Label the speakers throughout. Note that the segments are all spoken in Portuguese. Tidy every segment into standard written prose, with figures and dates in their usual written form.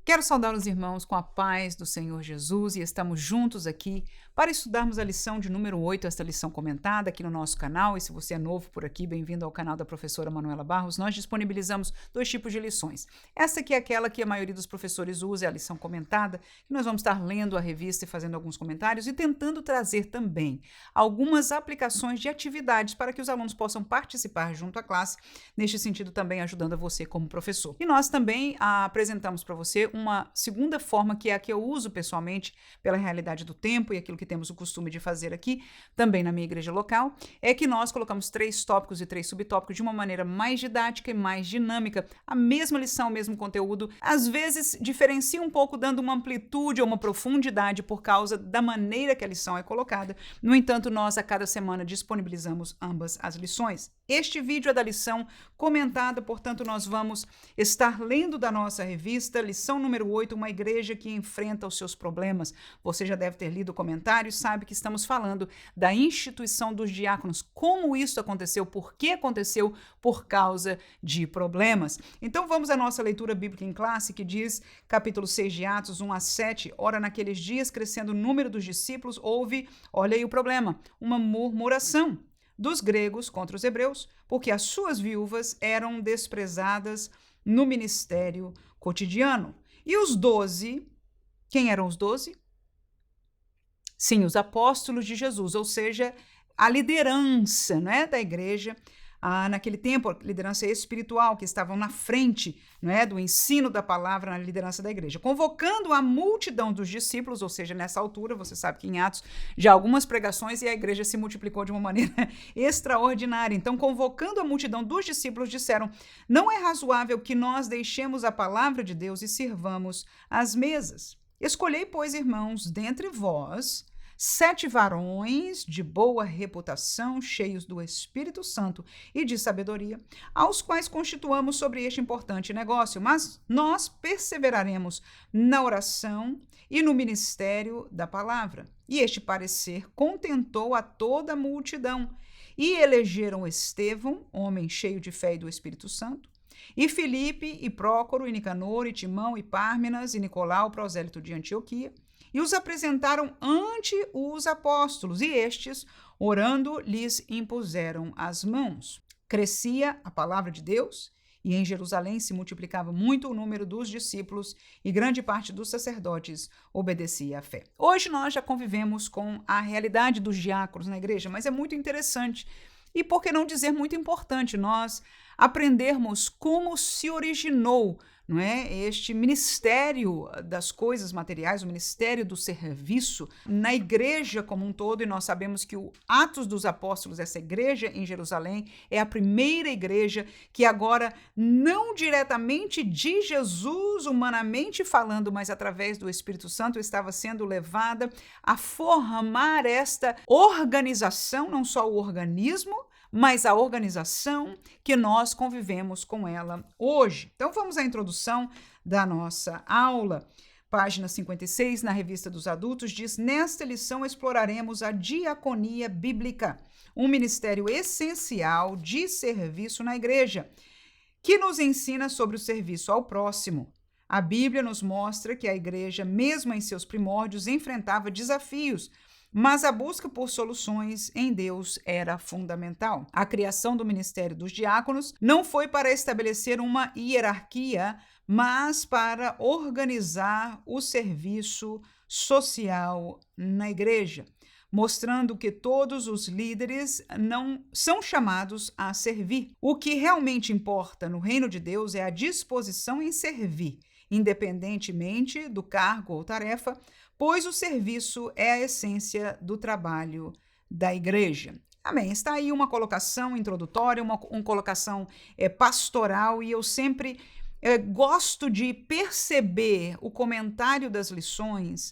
Speaker 1: Quero saudar os irmãos com a paz do Senhor Jesus e estamos juntos aqui para estudarmos a lição de número 8, esta lição comentada aqui no nosso canal. E se você é novo por aqui, bem-vindo ao canal da professora Manuela Barros. Nós disponibilizamos dois tipos de lições. Essa aqui é aquela que a maioria dos professores usa, é a lição comentada, que nós vamos estar lendo a revista e fazendo alguns comentários e tentando trazer também algumas aplicações de atividades para que os alunos possam participar junto à classe, neste sentido também ajudando a você como professor. E nós também apresentamos para você uma segunda forma, que é a que eu uso pessoalmente pela realidade do tempo e aquilo que temos o costume de fazer aqui, também na minha igreja local, é que nós colocamos 3 tópicos e 3 subtópicos de uma maneira mais didática e mais dinâmica. A mesma lição, o mesmo conteúdo, às vezes diferencia um pouco, dando uma amplitude ou uma profundidade por causa da maneira que a lição é colocada. No entanto, nós a cada semana disponibilizamos ambas as lições. Este vídeo é da lição comentada, portanto, nós vamos estar lendo da nossa revista, lição número 8, uma igreja que enfrenta os seus problemas. Você já deve ter lido o comentário e sabe que estamos falando da instituição dos diáconos, como isso aconteceu, por que aconteceu, por causa de problemas. Então vamos à nossa leitura bíblica em classe, que diz, capítulo 6 de Atos, 1 a 7, ora naqueles dias, crescendo o número dos discípulos, houve, olha aí o problema, uma murmuração dos gregos contra os hebreus, porque as suas viúvas eram desprezadas no ministério cotidiano. E os 12, quem eram os 12? Sim, os apóstolos de Jesus, ou seja, a liderança, né, da igreja, naquele tempo, a liderança espiritual, que estavam na frente, né, do ensino da palavra na liderança da igreja, convocando a multidão dos discípulos, ou seja, nessa altura, você sabe que em Atos já algumas pregações e a igreja se multiplicou de uma maneira extraordinária. Então, convocando a multidão dos discípulos, disseram: não é razoável que nós deixemos a palavra de Deus e sirvamos às mesas. Escolhei, pois, irmãos, dentre vós 7 varões de boa reputação, cheios do Espírito Santo e de sabedoria, aos quais constituamos sobre este importante negócio, mas nós perseveraremos na oração e no ministério da palavra. E este parecer contentou a toda a multidão, e elegeram Estevão, homem cheio de fé e do Espírito Santo, e Filipe, e Prócoro, e Nicanor, e Timão, e Pármenas, e Nicolau, prosélito de Antioquia, e os apresentaram ante os apóstolos, e estes, orando, lhes impuseram as mãos. Crescia a palavra de Deus, e em Jerusalém se multiplicava muito o número dos discípulos, e grande parte dos sacerdotes obedecia à fé. Hoje nós já convivemos com a realidade dos diáconos na igreja, mas é muito interessante, e por que não dizer muito importante, nós aprendermos como se originou, não é, este ministério das coisas materiais, o ministério do serviço na igreja como um todo, e nós sabemos que o Atos dos Apóstolos, essa igreja em Jerusalém, é a primeira igreja que agora, não diretamente de Jesus, humanamente falando, mas através do Espírito Santo, estava sendo levada a formar esta organização, não só o organismo, mas a organização que nós convivemos com ela hoje. Então vamos à introdução da nossa aula. Página 56, na Revista dos Adultos, diz: nesta lição exploraremos a diaconia bíblica, um ministério essencial de serviço na igreja, que nos ensina sobre o serviço ao próximo. A Bíblia nos mostra que a igreja, mesmo em seus primórdios, enfrentava desafios, mas a busca por soluções em Deus era fundamental. A criação do ministério dos diáconos não foi para estabelecer uma hierarquia, mas para organizar o serviço social na igreja, mostrando que todos os líderes não são chamados a servir. O que realmente importa no reino de Deus é a disposição em servir, independentemente do cargo ou tarefa, pois o serviço é a essência do trabalho da igreja. Amém. Está aí uma colocação introdutória, uma colocação pastoral, e eu sempre gosto de perceber o comentário das lições,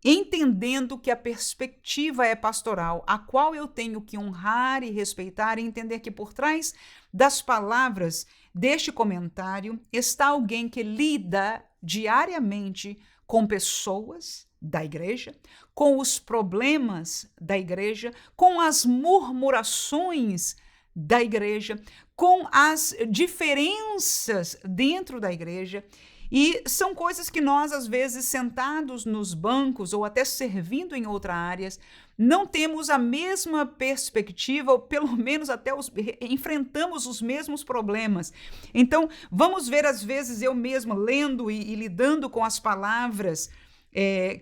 Speaker 1: entendendo que a perspectiva é pastoral, a qual eu tenho que honrar e respeitar, e entender que por trás das palavras deste comentário está alguém que lida diariamente com pessoas da igreja, com os problemas da igreja, com as murmurações da igreja, com as diferenças dentro da igreja, E são coisas que nós, às vezes, sentados nos bancos ou até servindo em outras áreas, não temos a mesma perspectiva, ou pelo menos até enfrentamos os mesmos problemas. Então, vamos ver, às vezes, eu mesma lendo e lidando com as palavras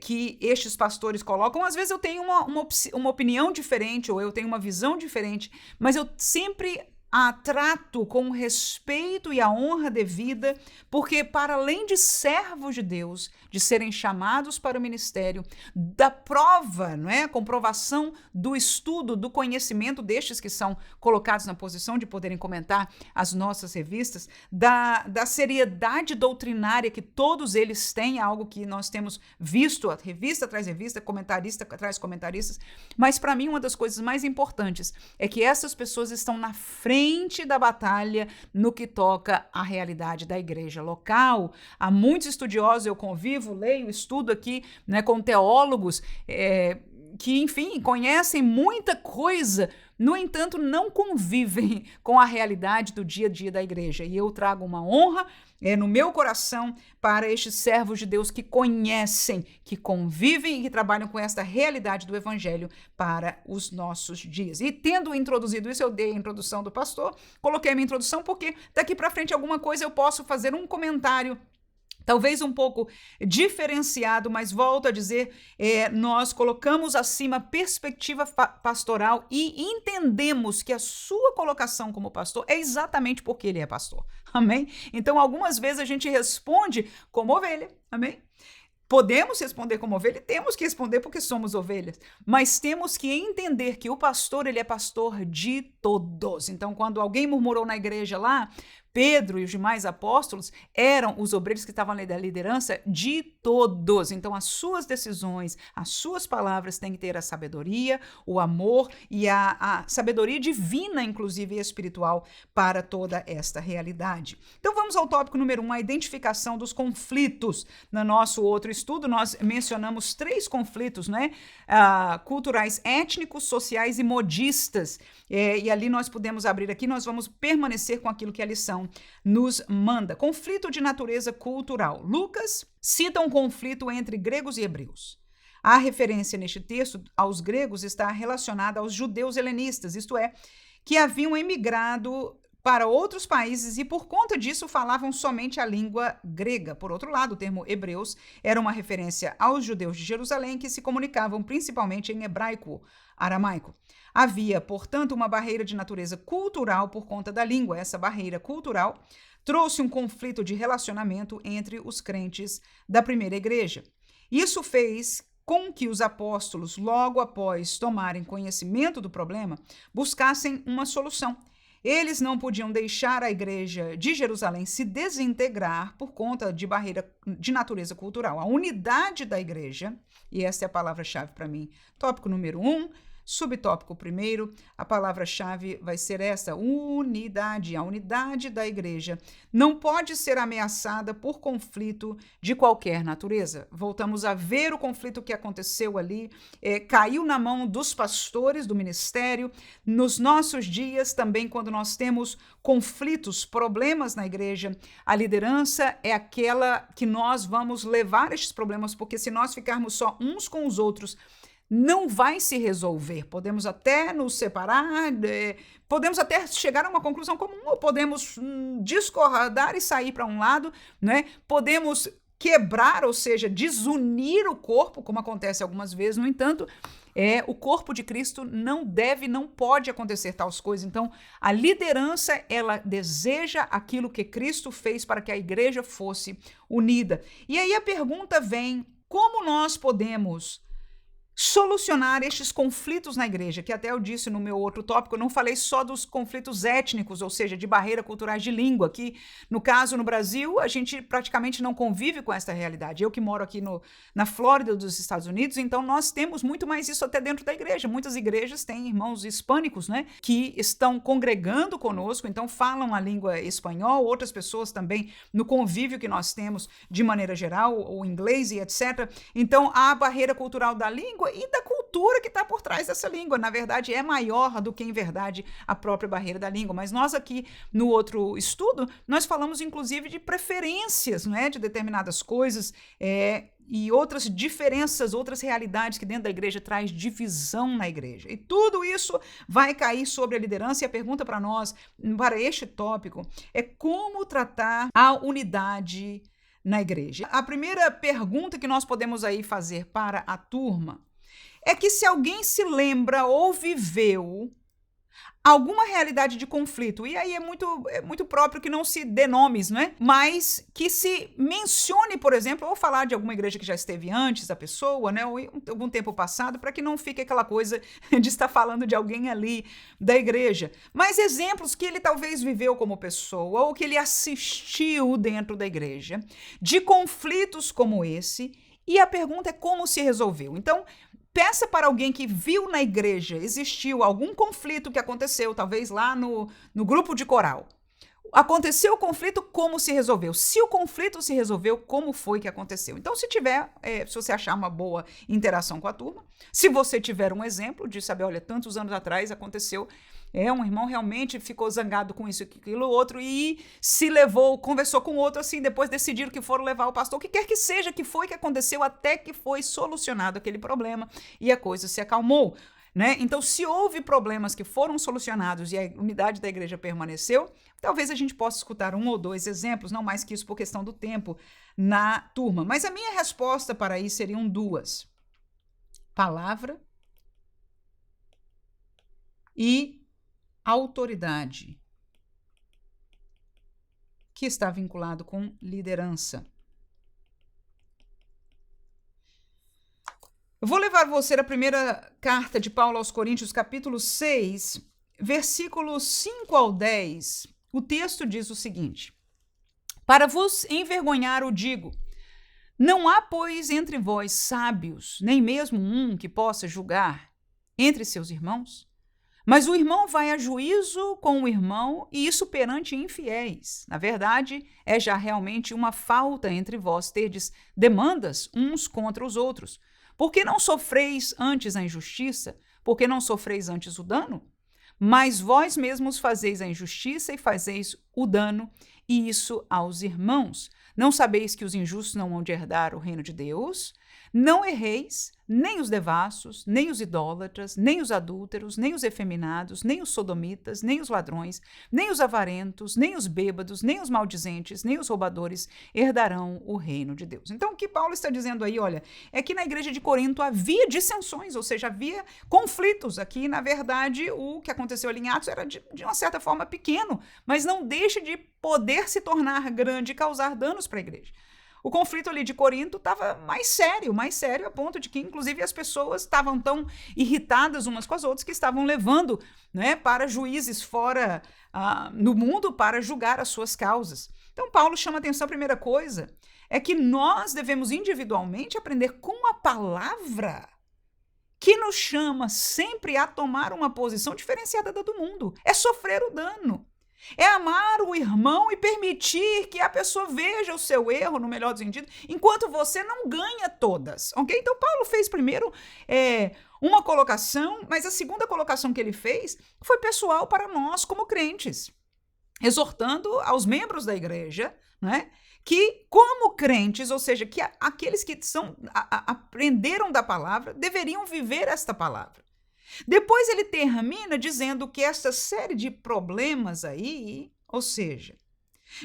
Speaker 1: que estes pastores colocam. Às vezes eu tenho uma opinião diferente, ou eu tenho uma visão diferente, mas eu sempre a trato com o respeito e a honra devida, porque para além de servos de Deus, de serem chamados para o ministério, da prova, não é? A comprovação do estudo, do conhecimento destes que são colocados na posição de poderem comentar as nossas revistas, da seriedade doutrinária que todos eles têm, algo que nós temos visto, revista atrás revista, comentarista atrás comentaristas, mas para mim uma das coisas mais importantes é que essas pessoas estão na frente da batalha no que toca à realidade da igreja local. Há muitos estudiosos, eu convivo, leio, estudo aqui, né, com teólogos que, enfim, conhecem muita coisa, no entanto, não convivem com a realidade do dia a dia da igreja. E eu trago uma honra no meu coração para estes servos de Deus que conhecem, que convivem e que trabalham com esta realidade do evangelho para os nossos dias. E tendo introduzido isso, eu dei a introdução do pastor, coloquei a minha introdução porque daqui para frente alguma coisa eu posso fazer um comentário talvez um pouco diferenciado, mas volto a dizer, nós colocamos acima a perspectiva pastoral e entendemos que a sua colocação como pastor é exatamente porque ele é pastor, amém? Então, algumas vezes a gente responde como ovelha, amém? Podemos responder como ovelha, temos que responder porque somos ovelhas, mas temos que entender que o pastor, ele é pastor de todos. Então, quando alguém murmurou na igreja lá, Pedro e os demais apóstolos eram os obreiros que estavam ali da liderança de todos. Então, as suas decisões, as suas palavras têm que ter a sabedoria, o amor e a sabedoria divina, inclusive e espiritual, para toda esta realidade. Então, vamos ao tópico número 1, a identificação dos conflitos. No nosso outro estudo, nós mencionamos 3 conflitos, né? Culturais, étnicos, sociais e modistas. E ali nós podemos abrir aqui, nós vamos permanecer com aquilo que a lição nos manda. Conflito de natureza cultural. Lucas cita um conflito entre gregos e hebreus. A referência neste texto aos gregos está relacionada aos judeus helenistas, isto é, que haviam emigrado para outros países e por conta disso falavam somente a língua grega. Por outro lado, o termo hebreus era uma referência aos judeus de Jerusalém que se comunicavam principalmente em hebraico, aramaico. Havia, portanto, uma barreira de natureza cultural por conta da língua. Essa barreira cultural trouxe um conflito de relacionamento entre os crentes da primeira igreja. Isso fez com que os apóstolos, logo após tomarem conhecimento do problema, buscassem uma solução. Eles não podiam deixar a igreja de Jerusalém se desintegrar por conta de barreira de natureza cultural. A unidade da igreja, e essa é a palavra-chave para mim, tópico número 1, subtópico 1, a palavra-chave vai ser essa, unidade. A unidade da igreja não pode ser ameaçada por conflito de qualquer natureza. Voltamos a ver o conflito que aconteceu ali, caiu na mão dos pastores do ministério. Nos nossos dias, também, quando nós temos conflitos, problemas na igreja, a liderança é aquela que nós vamos levar estes problemas, porque se nós ficarmos só uns com os outros, não vai se resolver. Podemos até nos separar, podemos até chegar a uma conclusão comum, ou podemos discordar e sair para um lado, né? Podemos quebrar, ou seja, desunir o corpo, como acontece algumas vezes. No entanto, o corpo de Cristo não pode acontecer tais coisas. Então, a liderança, ela deseja aquilo que Cristo fez para que a igreja fosse unida. E aí a pergunta vem, como nós podemos solucionar estes conflitos na igreja, que até eu disse no meu outro tópico, eu não falei só dos conflitos étnicos, ou seja, de barreira culturais de língua, que no caso no Brasil a gente praticamente não convive com essa realidade. Eu que moro aqui na Flórida dos Estados Unidos, então nós temos muito mais isso até dentro da igreja. Muitas igrejas têm irmãos hispânicos, né, que estão congregando conosco, então falam a língua espanhol, outras pessoas também no convívio que nós temos de maneira geral, o inglês e etc. Então a barreira cultural da língua língua e da cultura que está por trás dessa língua. Na verdade, é maior do que, em verdade, a própria barreira da língua. Mas nós aqui, no outro estudo, nós falamos, inclusive, de preferências, não é? De determinadas coisas, e outras diferenças, outras realidades que dentro da igreja traz divisão na igreja. E tudo isso vai cair sobre a liderança, e a pergunta para nós, para este tópico, é como tratar a unidade na igreja. A primeira pergunta que nós podemos aí fazer para a turma é que se alguém se lembra ou viveu alguma realidade de conflito, e aí é muito próprio que não se dê nomes, não é? Mas que se mencione, por exemplo, ou falar de alguma igreja que já esteve antes da pessoa, né? Ou em algum tempo passado, para que não fique aquela coisa de estar falando de alguém ali da igreja. Mas exemplos que ele talvez viveu como pessoa, ou que ele assistiu dentro da igreja, de conflitos como esse, e a pergunta é como se resolveu. Então, peça para alguém que viu na igreja, existiu algum conflito que aconteceu, talvez lá no grupo de coral. Aconteceu o conflito, como se resolveu? Se o conflito se resolveu, como foi que aconteceu? Então, se você achar uma boa interação com a turma, se você tiver um exemplo de saber, olha, tantos anos atrás aconteceu, um irmão realmente ficou zangado com isso, aquilo, outro, e se levou, conversou com outro, assim, depois decidiram que foram levar o pastor, o que quer que seja que foi que aconteceu, até que foi solucionado aquele problema e a coisa se acalmou. Né? Então, se houve problemas que foram solucionados e a unidade da igreja permaneceu, talvez a gente possa escutar um ou dois exemplos, não mais que isso por questão do tempo, na turma. Mas a minha resposta para isso seriam duas: palavra e autoridade, que está vinculado com liderança. Eu vou levar você à primeira carta de Paulo aos Coríntios, capítulo 6, versículos 5 ao 10. O texto diz o seguinte: para vos envergonhar o digo, não há, pois, entre vós sábios, nem mesmo um que possa julgar entre seus irmãos? Mas o irmão vai a juízo com o irmão, e isso perante infiéis. Na verdade, é já realmente uma falta entre vós terdes demandas uns contra os outros. Por que não sofreis antes a injustiça? Por que não sofreis antes o dano? Mas vós mesmos fazeis a injustiça e fazeis o dano, e isso aos irmãos. Não sabeis que os injustos não hão de herdar o reino de Deus? Não erreis, nem os devassos, nem os idólatras, nem os adúlteros, nem os efeminados, nem os sodomitas, nem os ladrões, nem os avarentos, nem os bêbados, nem os maldizentes, nem os roubadores herdarão o reino de Deus. Então, o que Paulo está dizendo aí, olha, é que na igreja de Corinto havia dissensões, ou seja, havia conflitos. Aqui, na verdade, o que aconteceu ali em Atos era de uma certa forma pequeno, mas não deixa de poder se tornar grande e causar danos para a igreja. O conflito ali de Corinto estava mais sério, a ponto de que, inclusive, as pessoas estavam tão irritadas umas com as outras que estavam levando, né, para juízes fora no mundo para julgar as suas causas. Então, Paulo chama a atenção, a primeira coisa, é que nós devemos individualmente aprender com a palavra, que nos chama sempre a tomar uma posição diferenciada da do mundo. É sofrer o dano. É amar o irmão e permitir que a pessoa veja o seu erro, no melhor dos sentidos, enquanto você não ganha todas, ok? Então, Paulo fez primeiro uma colocação, mas a segunda colocação que ele fez foi pessoal para nós como crentes, exortando aos membros da igreja, né, que como crentes, ou seja, que aqueles que aprenderam da palavra, deveriam viver esta palavra. Depois ele termina dizendo que essa série de problemas aí, ou seja,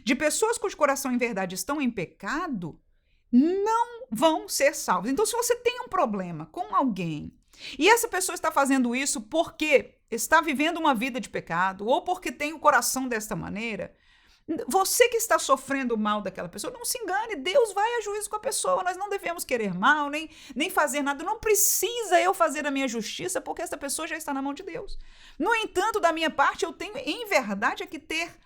Speaker 1: de pessoas cujo coração em verdade estão em pecado, não vão ser salvos. Então, se você tem um problema com alguém e essa pessoa está fazendo isso porque está vivendo uma vida de pecado ou porque tem o coração desta maneira, você que está sofrendo o mal daquela pessoa, não se engane, Deus vai a juízo com a pessoa, nós não devemos querer mal, nem fazer nada, não precisa eu fazer a minha justiça, porque essa pessoa já está na mão de Deus. No entanto, da minha parte, eu tenho, em verdade, que ter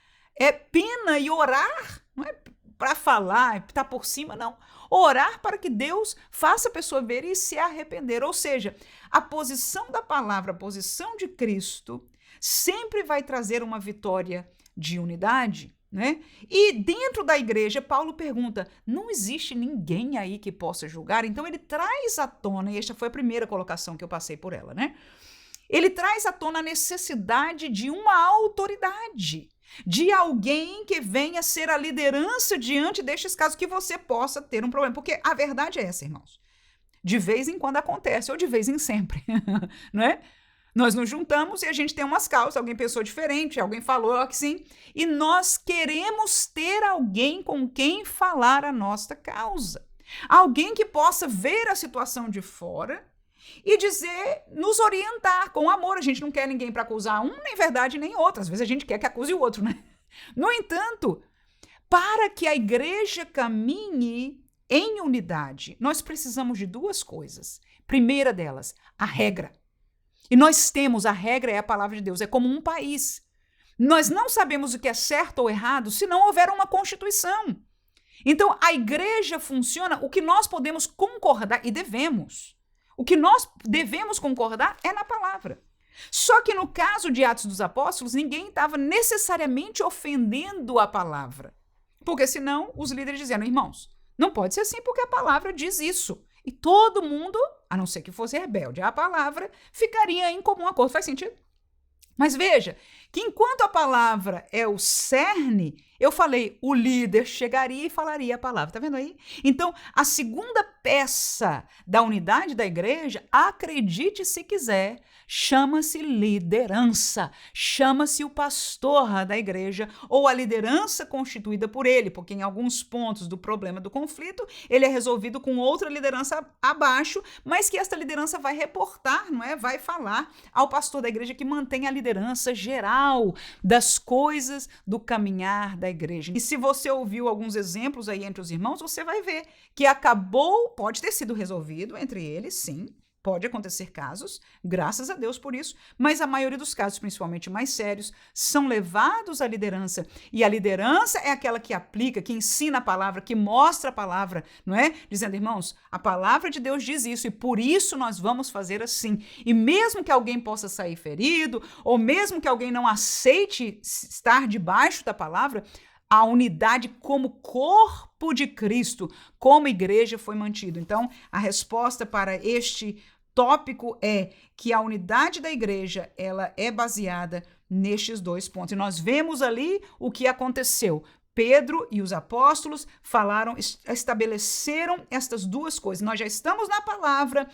Speaker 1: pena e orar, não é para falar, estar por cima, não. Orar para que Deus faça a pessoa ver e se arrepender, ou seja, a posição da palavra, a posição de Cristo, sempre vai trazer uma vitória de unidade. né? E dentro da igreja, Paulo pergunta, não existe ninguém aí que possa julgar? Então ele traz à tona, e esta foi a primeira colocação que eu passei por ela, né? Ele traz à tona a necessidade de uma autoridade, de alguém que venha ser a liderança diante destes casos, que você possa ter um problema. Porque a verdade é essa, irmãos. De vez em quando acontece, ou de vez em sempre, não é? Nós nos juntamos e a gente tem umas causas, alguém pensou diferente, alguém falou que sim, e nós queremos ter alguém com quem falar a nossa causa. Alguém que possa ver a situação de fora e dizer, nos orientar com amor. A gente não quer ninguém para acusar um, nem verdade, nem outro. Às vezes a gente quer que acuse o outro, né? No entanto, para que a igreja caminhe em unidade, nós precisamos de duas coisas. Primeira delas, a regra. E nós temos, a regra é a palavra de Deus, é como um país. Nós não sabemos o que é certo ou errado se não houver uma constituição. Então, a igreja funciona, o que nós podemos concordar, e devemos, o que nós devemos concordar é na palavra. Só que no caso de Atos dos Apóstolos, ninguém estava necessariamente ofendendo a palavra. Porque senão os líderes diziam, irmãos, não pode ser assim porque a palavra diz isso. E todo mundo, a não ser que fosse rebelde à palavra, ficaria em comum acordo. Faz sentido? Mas veja, que enquanto a palavra é o cerne, eu falei, o líder chegaria e falaria a palavra. Tá vendo aí? Então, a segunda peça da unidade da igreja, acredite se quiser, chama-se liderança, chama-se o pastor da igreja ou a liderança constituída por ele, porque em alguns pontos do problema do conflito, ele é resolvido com outra liderança abaixo, mas que esta liderança vai reportar, não é? Vai falar ao pastor da igreja que mantém a liderança geral das coisas do caminhar da igreja. E se você ouviu alguns exemplos aí entre os irmãos, você vai ver que acabou, pode ter sido resolvido entre eles, sim, pode acontecer casos, graças a Deus por isso, mas a maioria dos casos, principalmente mais sérios, são levados à liderança. E a liderança é aquela que aplica, que ensina a palavra, que mostra a palavra, não é? Dizendo, irmãos, a palavra de Deus diz isso e por isso nós vamos fazer assim. E mesmo que alguém possa sair ferido, ou mesmo que alguém não aceite estar debaixo da palavra, a unidade como corpo de Cristo, como igreja foi mantido. Então, a resposta para este tópico é que a unidade da igreja, ela é baseada nestes dois pontos. E nós vemos ali o que aconteceu. Pedro e os apóstolos estabeleceram estas duas coisas. Nós já estamos na palavra,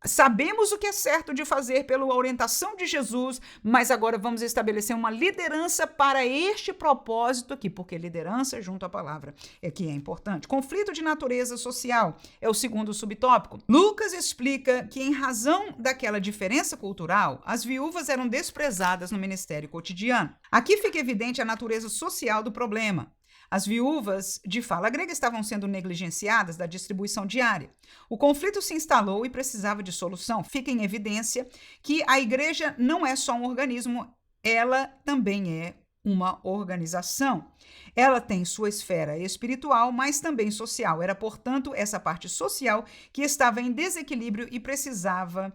Speaker 1: sabemos o que é certo de fazer pela orientação de Jesus, mas agora vamos estabelecer uma liderança para este propósito aqui, porque liderança junto à palavra é que é importante. Conflito de natureza social é o segundo subtópico. Lucas explica que em razão daquela diferença cultural, as viúvas eram desprezadas no ministério cotidiano. Aqui fica evidente a natureza social do problema. As viúvas de fala grega estavam sendo negligenciadas da distribuição diária. O conflito se instalou e precisava de solução. Fica em evidência que a igreja não é só um organismo, ela também é uma organização. Ela tem sua esfera espiritual, mas também social. Era, portanto, essa parte social que estava em desequilíbrio e precisava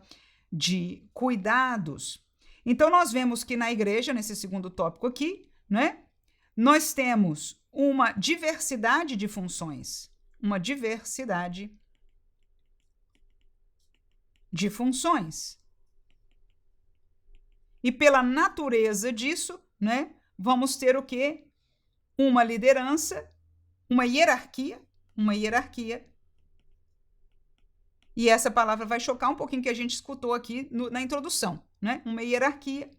Speaker 1: de cuidados. Então, nós vemos que na igreja, nesse segundo tópico aqui, né, nós temos uma diversidade de funções. Uma diversidade de funções. E pela natureza disso, né, vamos ter o quê? Uma liderança, uma hierarquia. E essa palavra vai chocar um pouquinho que a gente escutou aqui na introdução, né? Uma hierarquia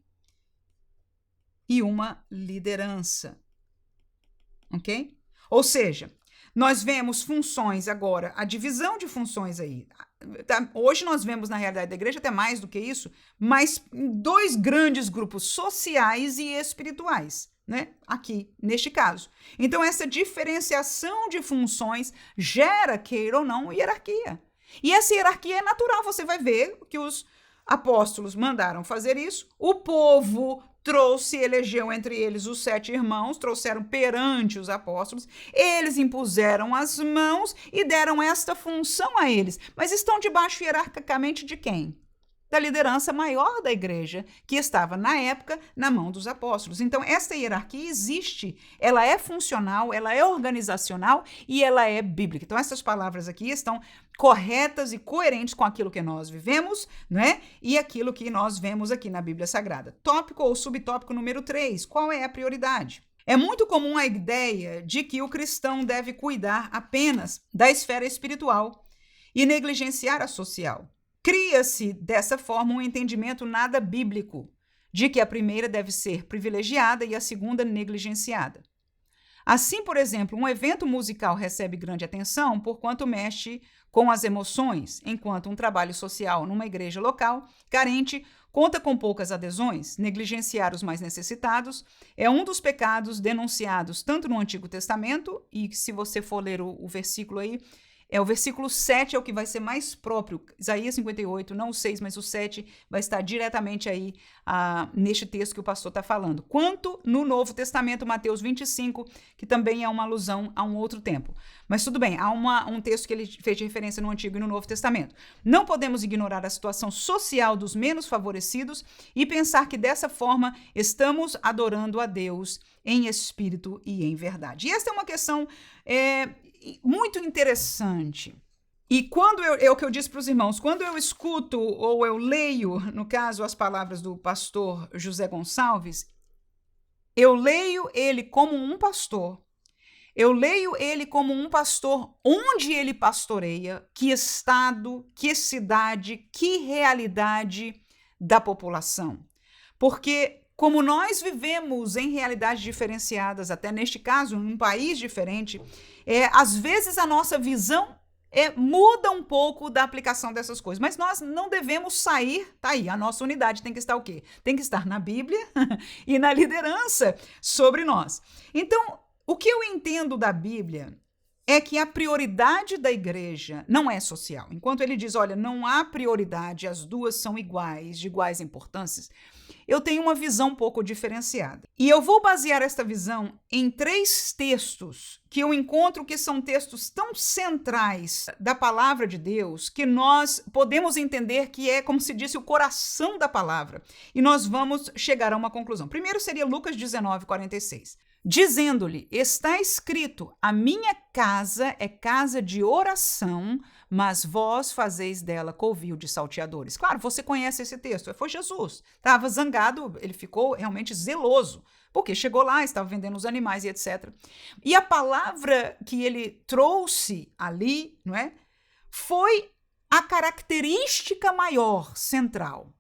Speaker 1: e uma liderança. Ok? Ou seja, nós vemos funções agora, a divisão de funções aí. Hoje nós vemos na realidade da igreja até mais do que isso, mas dois grandes grupos sociais e espirituais, né? Aqui, neste caso. Então, essa diferenciação de funções gera, queira ou não, hierarquia. E essa hierarquia é natural, você vai ver que os apóstolos mandaram fazer isso, o povo elegeu entre eles os 7 irmãos, trouxeram perante os apóstolos, eles impuseram as mãos e deram esta função a eles. Mas estão debaixo hierarquicamente de quem? da liderança maior da igreja, que estava, na época, na mão dos apóstolos. Então, essa hierarquia existe, ela é funcional, ela é organizacional e ela é bíblica. Então, essas palavras aqui estão corretas e coerentes com aquilo que nós vivemos, né? E aquilo que nós vemos aqui na Bíblia Sagrada. Tópico ou subtópico número 3, qual é a prioridade? É muito comum a ideia de que o cristão deve cuidar apenas da esfera espiritual e negligenciar a social. Cria-se, dessa forma, um entendimento nada bíblico de que a primeira deve ser privilegiada e a segunda negligenciada. Assim, por exemplo, um evento musical recebe grande atenção porquanto mexe com as emoções, enquanto um trabalho social numa igreja local, carente, conta com poucas adesões. Negligenciar os mais necessitados é um dos pecados denunciados tanto no Antigo Testamento, e se você for ler o versículo aí, o versículo 7 é o que vai ser mais próprio. Isaías 58, não o 6, mas o 7 vai estar diretamente aí neste texto que o pastor está falando. Quanto no Novo Testamento, Mateus 25, que também é uma alusão a um outro tempo. Mas tudo bem, há um texto que ele fez de referência no Antigo e no Novo Testamento. Não podemos ignorar a situação social dos menos favorecidos e pensar que dessa forma estamos adorando a Deus em espírito e em verdade. E esta é uma questão muito interessante. E quando é o que eu disse para os irmãos, quando eu escuto ou eu leio, no caso, as palavras do pastor José Gonçalves, eu leio ele como um pastor. Eu leio ele como um pastor onde ele pastoreia, que estado, que cidade, que realidade da população. Porque como nós vivemos em realidades diferenciadas, até neste caso, em um país diferente, às vezes a nossa visão muda um pouco da aplicação dessas coisas, mas nós não devemos sair, tá aí, a nossa unidade tem que estar o quê? Tem que estar na Bíblia e na liderança sobre nós. Então, o que eu entendo da Bíblia é que a prioridade da igreja não é social. Enquanto ele diz, olha, não há prioridade, as duas são iguais, de iguais importâncias, eu tenho uma visão um pouco diferenciada. E eu vou basear esta visão em 3 textos que eu encontro que são textos tão centrais da palavra de Deus que nós podemos entender que é, como se disse, o coração da palavra. E nós vamos chegar a uma conclusão. Primeiro seria Lucas 19:46. Dizendo-lhe, está escrito, a minha casa é casa de oração, mas vós fazeis dela covil de salteadores. Claro, você conhece esse texto, foi Jesus. Estava zangado, ele ficou realmente zeloso, porque chegou lá, estava vendendo os animais e etc. E a palavra que ele trouxe ali, não é, foi a característica maior, central.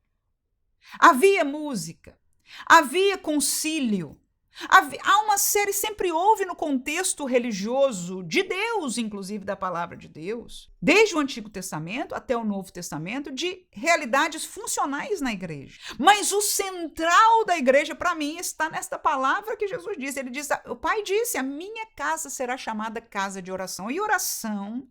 Speaker 1: Havia música, havia concílio, há uma série, sempre houve no contexto religioso de Deus, inclusive da palavra de Deus, desde o Antigo Testamento até o Novo Testamento, de realidades funcionais na igreja. Mas o central da igreja, para mim, está nesta palavra que Jesus disse. Ele diz, o Pai disse, a minha casa será chamada casa de oração. E oração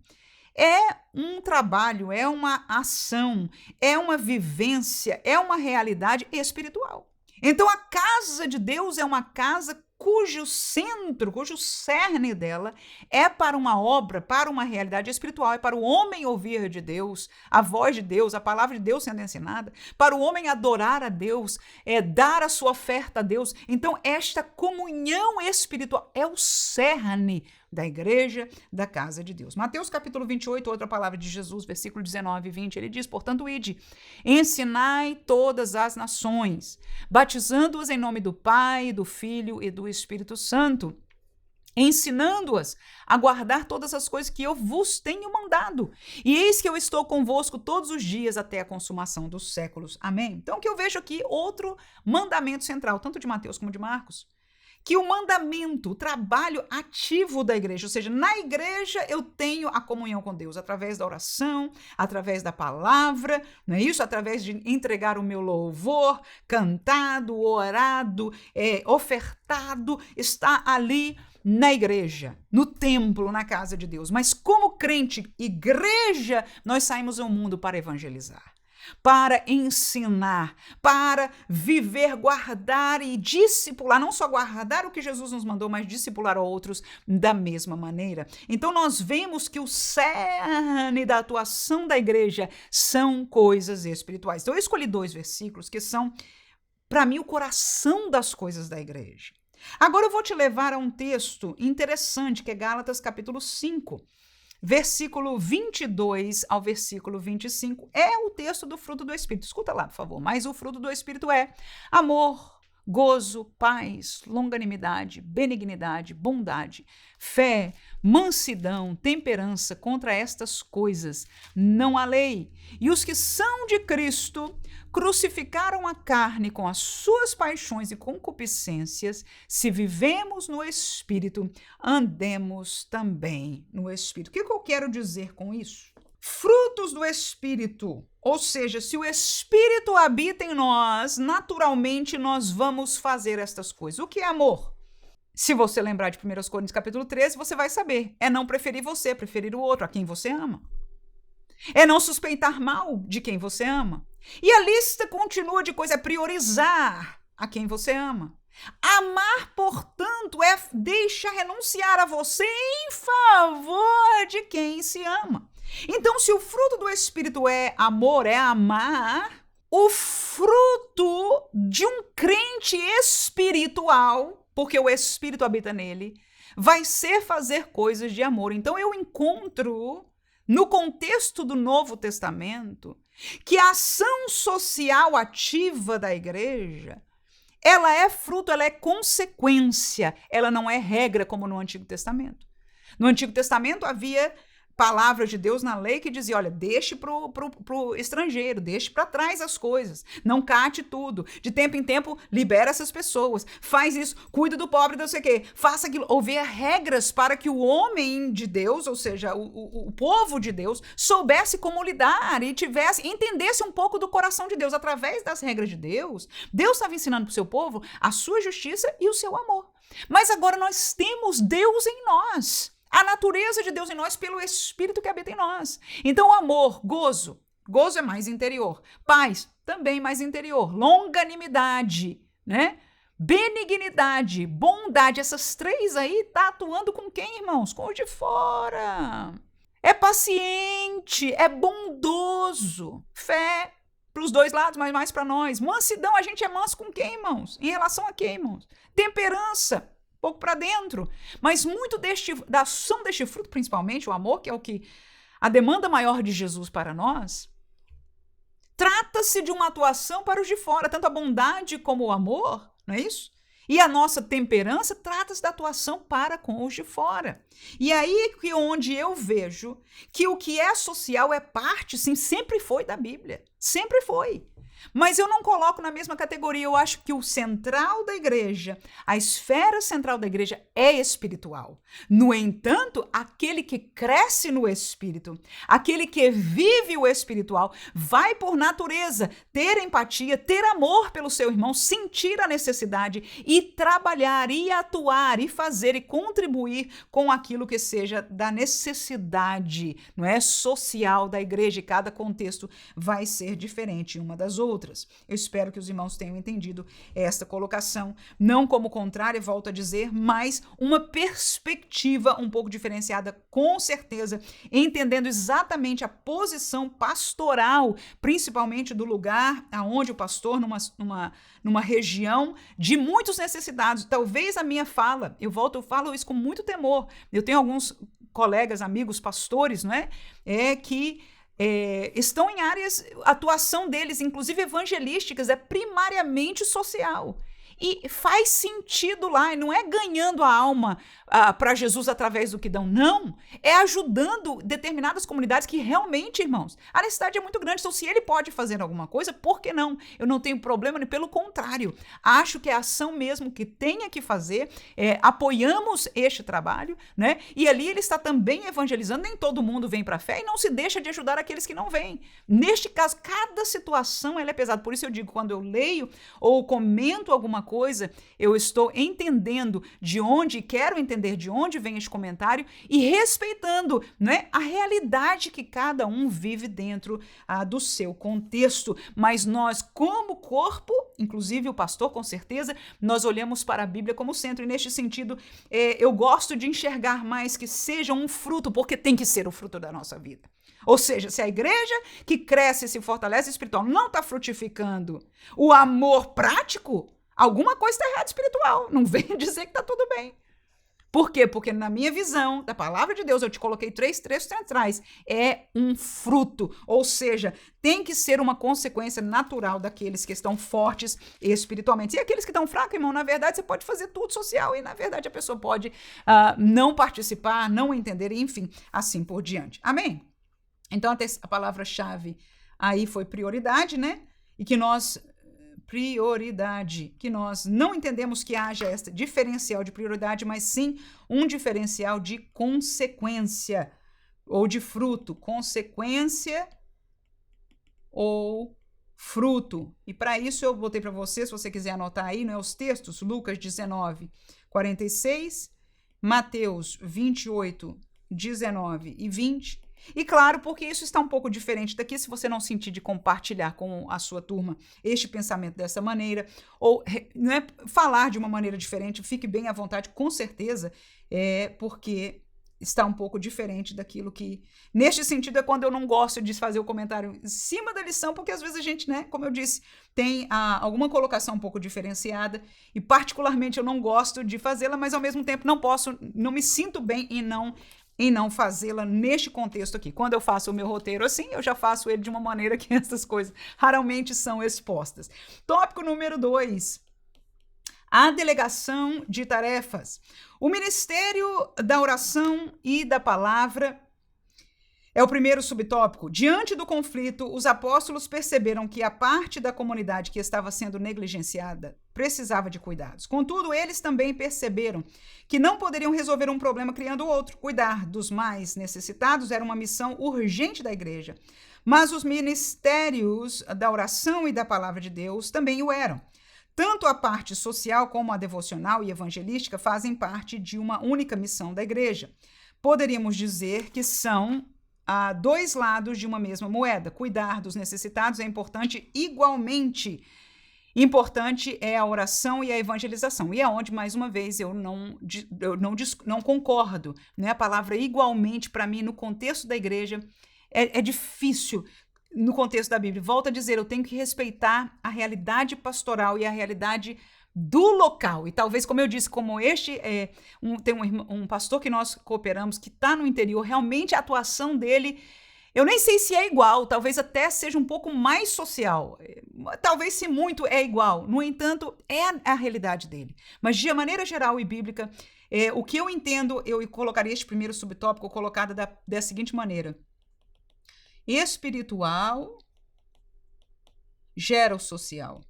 Speaker 1: é um trabalho, é uma ação, é uma vivência, é uma realidade espiritual. Então, a casa de Deus é uma casa cujo centro, cujo cerne dela é para uma obra, para uma realidade espiritual, é para o homem ouvir de Deus, a voz de Deus, a palavra de Deus sendo ensinada, para o homem adorar a Deus, dar a sua oferta a Deus. Então, esta comunhão espiritual é o cerne da igreja, da casa de Deus. Mateus capítulo 28, outra palavra de Jesus, versículo 19 e 20, ele diz, portanto, ide, ensinai todas as nações, batizando-as em nome do Pai, do Filho e do Espírito Santo, ensinando-as a guardar todas as coisas que eu vos tenho mandado. E eis que eu estou convosco todos os dias até a consumação dos séculos. Amém? Então, o que eu vejo aqui, outro mandamento central, tanto de Mateus como de Marcos, que o mandamento, o trabalho ativo da igreja, ou seja, na igreja eu tenho a comunhão com Deus através da oração, através da palavra, não é isso? Através de entregar o meu louvor, cantado, orado, ofertado, está ali na igreja, no templo, na casa de Deus. Mas como crente, igreja, nós saímos ao mundo para evangelizar. para ensinar, para viver, guardar e discipular, não só guardar o que Jesus nos mandou, mas discipular outros da mesma maneira. Então nós vemos que o cerne da atuação da igreja são coisas espirituais. Então eu escolhi 2 versículos que são, para mim, o coração das coisas da igreja. Agora eu vou te levar a um texto interessante, que é Gálatas capítulo 5. Versículo 22 ao versículo 25 é o texto do fruto do Espírito. Escuta lá, por favor. Mas o fruto do Espírito é amor, gozo, paz, longanimidade, benignidade, bondade, fé, mansidão, temperança. Contra estas coisas não há lei. E os que são de Cristo crucificaram a carne com as suas paixões e concupiscências. Se vivemos no Espírito, andemos também no Espírito. O que eu quero dizer com isso? Frutos do Espírito, ou seja, se o Espírito habita em nós, naturalmente nós vamos fazer estas coisas. O que é amor? Se você lembrar de 1 Coríntios capítulo 13, você vai saber. É não preferir você, preferir o outro, a quem você ama. É não suspeitar mal de quem você ama. E a lista continua de coisas, é priorizar a quem você ama. Amar, portanto, é deixar renunciar a você em favor de quem se ama. Então, se o fruto do Espírito é amor, é amar, o fruto de um crente espiritual, porque o Espírito habita nele, vai ser fazer coisas de amor. Então, eu encontro, no contexto do Novo Testamento, que a ação social ativa da igreja, ela é fruto, ela é consequência, ela não é regra como no Antigo Testamento. No Antigo Testamento havia palavras de Deus na lei que dizia, olha, deixe pro estrangeiro, deixe para trás as coisas, não cate tudo, de tempo em tempo libera essas pessoas, faz isso, cuida do pobre, não sei o quê, faça aquilo. Houver regras para que o homem de Deus, ou seja, o povo de Deus, soubesse como lidar e entendesse um pouco do coração de Deus. Através das regras de Deus, Deus estava ensinando para o seu povo a sua justiça e o seu amor. Mas agora nós temos Deus em nós. A natureza de Deus em nós pelo Espírito que habita em nós. Então, amor, gozo é mais interior. Paz, também mais interior. Longanimidade, né? Benignidade, bondade. Essas 3 aí tá atuando com quem, irmãos? Com os de fora. É paciente, é bondoso. Fé para os 2 lados, mas mais para nós. Mansidão, a gente é manso com quem, irmãos? Em relação a quem, irmãos? Temperança. Pouco para dentro, mas muito da ação deste fruto, principalmente o amor, que é o que a demanda maior de Jesus para nós, trata-se de uma atuação para os de fora, tanto a bondade como o amor, não é isso? E a nossa temperança trata-se da atuação para com os de fora. E aí que onde eu vejo que o que é social é parte, sim, sempre foi da Bíblia, sempre foi. Mas eu não coloco na mesma categoria. Eu acho que o central da igreja, a esfera central da igreja é espiritual. No entanto, aquele que cresce no espírito, aquele que vive o espiritual, vai por natureza ter empatia, ter amor pelo seu irmão, sentir a necessidade e trabalhar e atuar e fazer e contribuir com aquilo que seja da necessidade, não é, social da igreja. E cada contexto vai ser diferente uma das outras. Eu espero que os irmãos tenham entendido esta colocação, não como contrária, volto a dizer, mas uma perspectiva um pouco diferenciada, com certeza, entendendo exatamente a posição pastoral, principalmente do lugar aonde o pastor, numa região de muitos necessitados. Talvez a minha fala, eu falo isso com muito temor. Eu tenho alguns colegas, amigos, pastores, não é? Que estão em áreas, a atuação deles, inclusive evangelísticas, é primariamente social. E faz sentido lá, e não é ganhando a alma para Jesus através do que dão, não. É ajudando determinadas comunidades que realmente, irmãos, a necessidade é muito grande. Então, se ele pode fazer alguma coisa, por que não? Eu não tenho problema, pelo contrário. Acho que é a ação mesmo que tenha que fazer. Apoiamos este trabalho, né? E ali ele está também evangelizando. Nem todo mundo vem para a fé e não se deixa de ajudar aqueles que não vêm. Neste caso, cada situação ela é pesada. Por isso eu digo, quando eu leio ou comento alguma coisa, eu estou entendendo de onde, quero entender de onde vem este comentário e respeitando, né, a realidade que cada um vive dentro do seu contexto. Mas nós, como corpo, inclusive o pastor com certeza, nós olhamos para a Bíblia como centro. E neste sentido, eu gosto de enxergar mais que seja um fruto, porque tem que ser o fruto da nossa vida. Ou seja, se a igreja que cresce e se fortalece espiritual não está frutificando o amor prático, alguma coisa está errada espiritual. Não venha dizer que está tudo bem. Por quê? Porque na minha visão da palavra de Deus, eu te coloquei 3 trechos centrais, é um fruto, ou seja, tem que ser uma consequência natural daqueles que estão fortes espiritualmente. E aqueles que estão fracos, irmão, na verdade você pode fazer tudo social e na verdade a pessoa pode não participar, não entender, enfim, assim por diante. Amém? Então a palavra-chave aí foi prioridade, né? E que nós não entendemos que haja esse diferencial de prioridade, mas sim um diferencial de consequência ou de fruto, consequência ou fruto. E para isso eu botei para você, se você quiser anotar aí, né, os textos, Lucas 19, 46, Mateus 28, 19 e 20. E claro, porque isso está um pouco diferente daqui, se você não sentir de compartilhar com a sua turma este pensamento dessa maneira, ou né, falar de uma maneira diferente, fique bem à vontade, com certeza, porque está um pouco diferente daquilo que... Neste sentido é quando eu não gosto de fazer o comentário em cima da lição, porque às vezes a gente, né, como eu disse, tem alguma colocação um pouco diferenciada, e particularmente eu não gosto de fazê-la, mas ao mesmo tempo não me sinto bem em não fazê-la neste contexto aqui. Quando eu faço o meu roteiro assim, eu já faço ele de uma maneira que essas coisas raramente são expostas. Tópico número 2. A delegação de tarefas. O ministério da oração e da palavra é o primeiro subtópico. Diante do conflito, os apóstolos perceberam que a parte da comunidade que estava sendo negligenciada precisava de cuidados. Contudo, eles também perceberam que não poderiam resolver um problema criando outro. Cuidar dos mais necessitados era uma missão urgente da igreja. Mas os ministérios da oração e da palavra de Deus também o eram. Tanto a parte social como a devocional e evangelística fazem parte de uma única missão da igreja. Poderíamos dizer que são dois lados de uma mesma moeda. Cuidar dos necessitados é importante igualmente. Importante é a oração e a evangelização. E é onde, mais uma vez, eu não concordo. Né? A palavra igualmente, para mim, no contexto da igreja, é difícil. No contexto da Bíblia, volto a dizer, eu tenho que respeitar a realidade pastoral e a realidade do local. E talvez, como eu disse, como tem um pastor que nós cooperamos, que está no interior, realmente a atuação dele, eu nem sei se é igual, talvez até seja um pouco mais social. Talvez, se muito, é igual. No entanto, é a realidade dele. Mas, de maneira geral e bíblica, o que eu entendo, eu colocaria este primeiro subtópico colocado da seguinte maneira. Espiritual gera o social.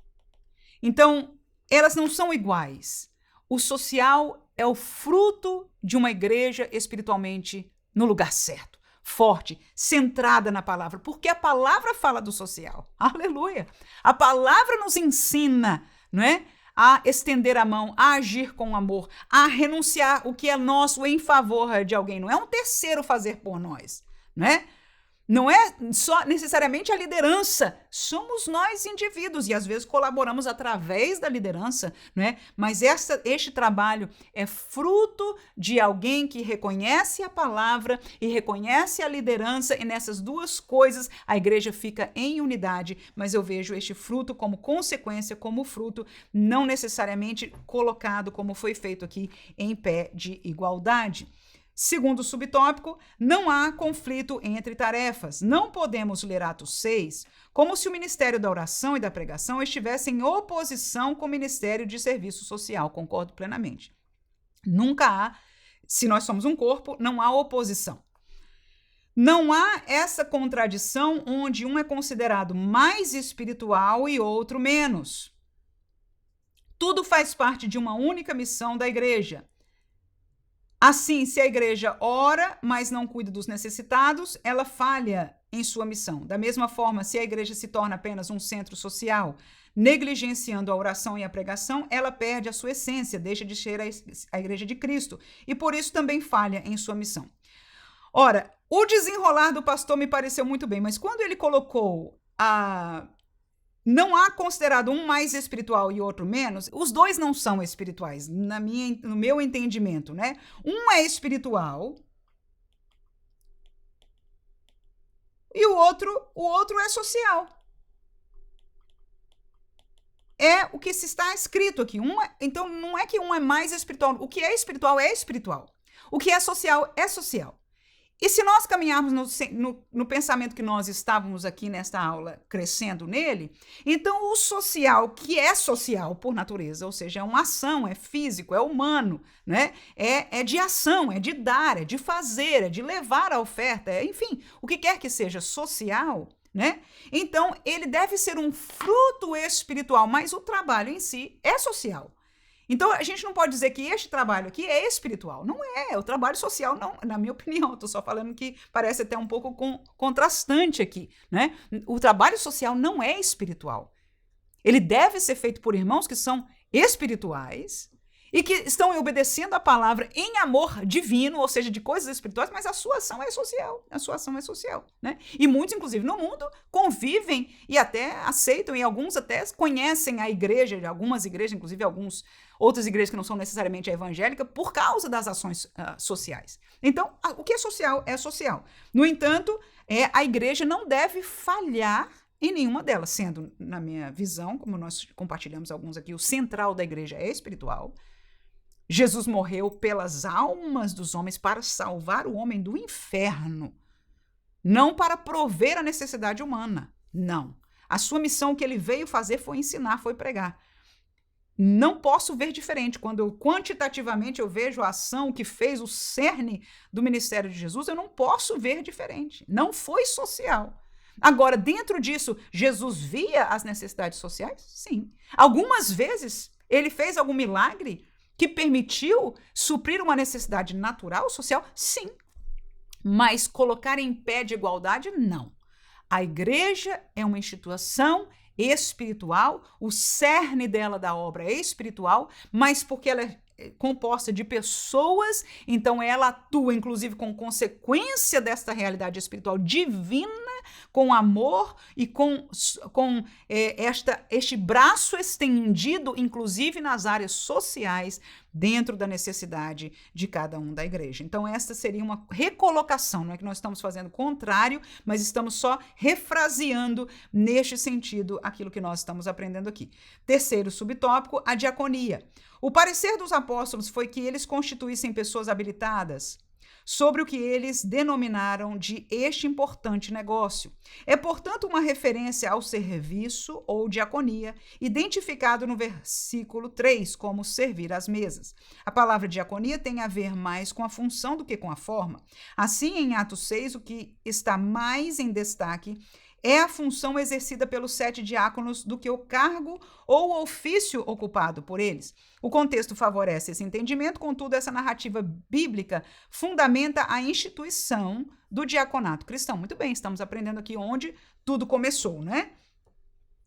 Speaker 1: Então, elas não são iguais. O social é o fruto de uma igreja espiritualmente no lugar certo, forte, centrada na palavra, porque a palavra fala do social. Aleluia! A palavra nos ensina, não é? A estender a mão, a agir com amor, a renunciar o que é nosso em favor de alguém. Não é um terceiro fazer por nós, não é? Não é só necessariamente a liderança, somos nós indivíduos e às vezes colaboramos através da liderança, né? Mas este trabalho é fruto de alguém que reconhece a palavra e reconhece a liderança, e nessas duas coisas a igreja fica em unidade, mas eu vejo este fruto como consequência, como fruto, não necessariamente colocado como foi feito aqui em pé de igualdade. Segundo subtópico, não há conflito entre tarefas. Não podemos ler Atos 6 como se o ministério da oração e da pregação estivesse em oposição com o ministério de serviço social. Concordo plenamente. Nunca há, se nós somos um corpo, não há oposição. Não há essa contradição onde um é considerado mais espiritual e outro menos. Tudo faz parte de uma única missão da igreja. Assim, se a igreja ora, mas não cuida dos necessitados, ela falha em sua missão. Da mesma forma, se a igreja se torna apenas um centro social, negligenciando a oração e a pregação, ela perde a sua essência, deixa de ser a igreja de Cristo, e por isso também falha em sua missão. Ora, o desenrolar do pastor me pareceu muito bem, mas quando ele colocou não há considerado um mais espiritual e outro menos, os dois não são espirituais, no meu entendimento, né? Um é espiritual e o outro é social. É o que se está escrito aqui. Então, não é que um é mais espiritual. O que é espiritual é espiritual. O que é social é social. E se nós caminharmos no pensamento que nós estávamos aqui nesta aula, crescendo nele, então o social, que é social por natureza, ou seja, é uma ação, é físico, é humano, né? É de ação, é de dar, é de fazer, é de levar a oferta, enfim, o que quer que seja social, né? Então, ele deve ser um fruto espiritual, mas o trabalho em si é social. Então, a gente não pode dizer que este trabalho aqui é espiritual. Não é, o trabalho social, não, na minha opinião. Estou só falando que parece até um pouco contrastante aqui, né? O trabalho social não é espiritual. Ele deve ser feito por irmãos que são espirituais e que estão obedecendo a palavra em amor divino, ou seja, de coisas espirituais, mas a sua ação é social. A sua ação é social, né? E muitos, inclusive, no mundo, convivem e até aceitam, e alguns até conhecem a igreja, algumas igrejas, inclusive outras igrejas que não são necessariamente a evangélica, por causa das ações sociais. Então, o que é social é social. No entanto, a igreja não deve falhar em nenhuma delas, sendo, na minha visão, como nós compartilhamos alguns aqui, o central da igreja é espiritual. Jesus morreu pelas almas dos homens para salvar o homem do inferno, não para prover a necessidade humana, não. A sua missão, que ele veio fazer, foi ensinar, foi pregar. Não posso ver diferente. Quando quantitativamente eu vejo a ação que fez o cerne do ministério de Jesus, eu não posso ver diferente. Não foi social. Agora, dentro disso, Jesus via as necessidades sociais? Sim. Algumas vezes, ele fez algum milagre que permitiu suprir uma necessidade natural, social? Sim. Mas colocar em pé de igualdade? Não. A igreja é uma instituição espiritual, o cerne dela da obra é espiritual, mas porque ela é composta de pessoas, então ela atua, inclusive, com consequência desta realidade espiritual divina, com amor e com este braço estendido, inclusive nas áreas sociais, dentro da necessidade de cada um da igreja. Então, esta seria uma recolocação, não é que nós estamos fazendo o contrário, mas estamos só refraseando neste sentido aquilo que nós estamos aprendendo aqui. Terceiro subtópico, a diaconia. O parecer dos apóstolos foi que eles constituíssem pessoas habilitadas sobre o que eles denominaram de este importante negócio. É, portanto, uma referência ao serviço ou diaconia, identificado no versículo 3 como servir às mesas. A palavra diaconia tem a ver mais com a função do que com a forma. Assim, em Atos 6, o que está mais em destaque é a função exercida pelos 7 diáconos do que o cargo ou ofício ocupado por eles. O contexto favorece esse entendimento, contudo, essa narrativa bíblica fundamenta a instituição do diaconato cristão. Muito bem, estamos aprendendo aqui onde tudo começou, né?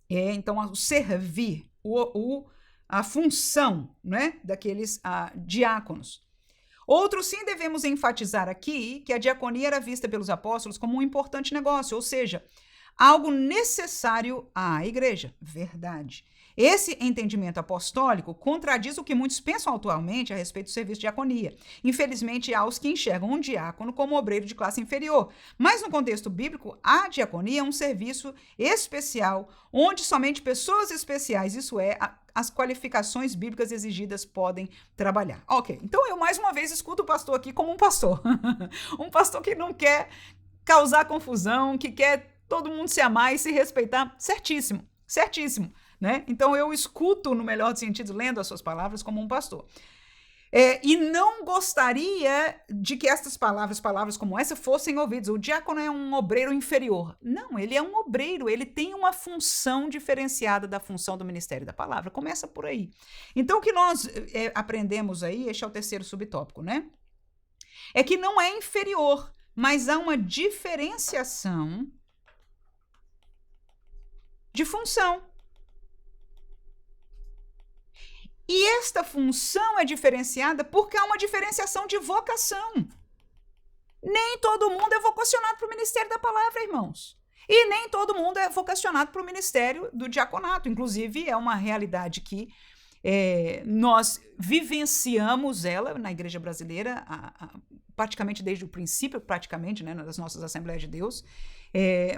Speaker 1: Então, o servir, a função, né, daqueles diáconos. Outro sim, devemos enfatizar aqui que a diaconia era vista pelos apóstolos como um importante negócio, ou seja, algo necessário à igreja. Verdade. Esse entendimento apostólico contradiz o que muitos pensam atualmente a respeito do serviço de diaconia. Infelizmente, há os que enxergam um diácono como obreiro de classe inferior. Mas, no contexto bíblico, a diaconia é um serviço especial, onde somente pessoas especiais, isso é, as qualificações bíblicas exigidas, podem trabalhar. Ok, então eu mais uma vez escuto o pastor aqui como um pastor. Um pastor que não quer causar confusão, que quer todo mundo se amar e se respeitar. Certíssimo, certíssimo. Né? Então eu escuto, no melhor sentido, lendo as suas palavras como um pastor. E não gostaria de que estas palavras como essa, fossem ouvidas. O diácono é um obreiro inferior. Não, ele é um obreiro, ele tem uma função diferenciada da função do ministério da palavra. Começa por aí. Então o que nós aprendemos aí, este é o terceiro subtópico, né? É que não é inferior, mas há uma diferenciação de função. E esta função é diferenciada porque há uma diferenciação de vocação. Nem todo mundo é vocacionado para o ministério da palavra, irmãos. E nem todo mundo é vocacionado para o ministério do diaconato. Inclusive, é uma realidade que nós vivenciamos ela na igreja brasileira, praticamente desde o princípio, né, das nossas Assembleias de Deus,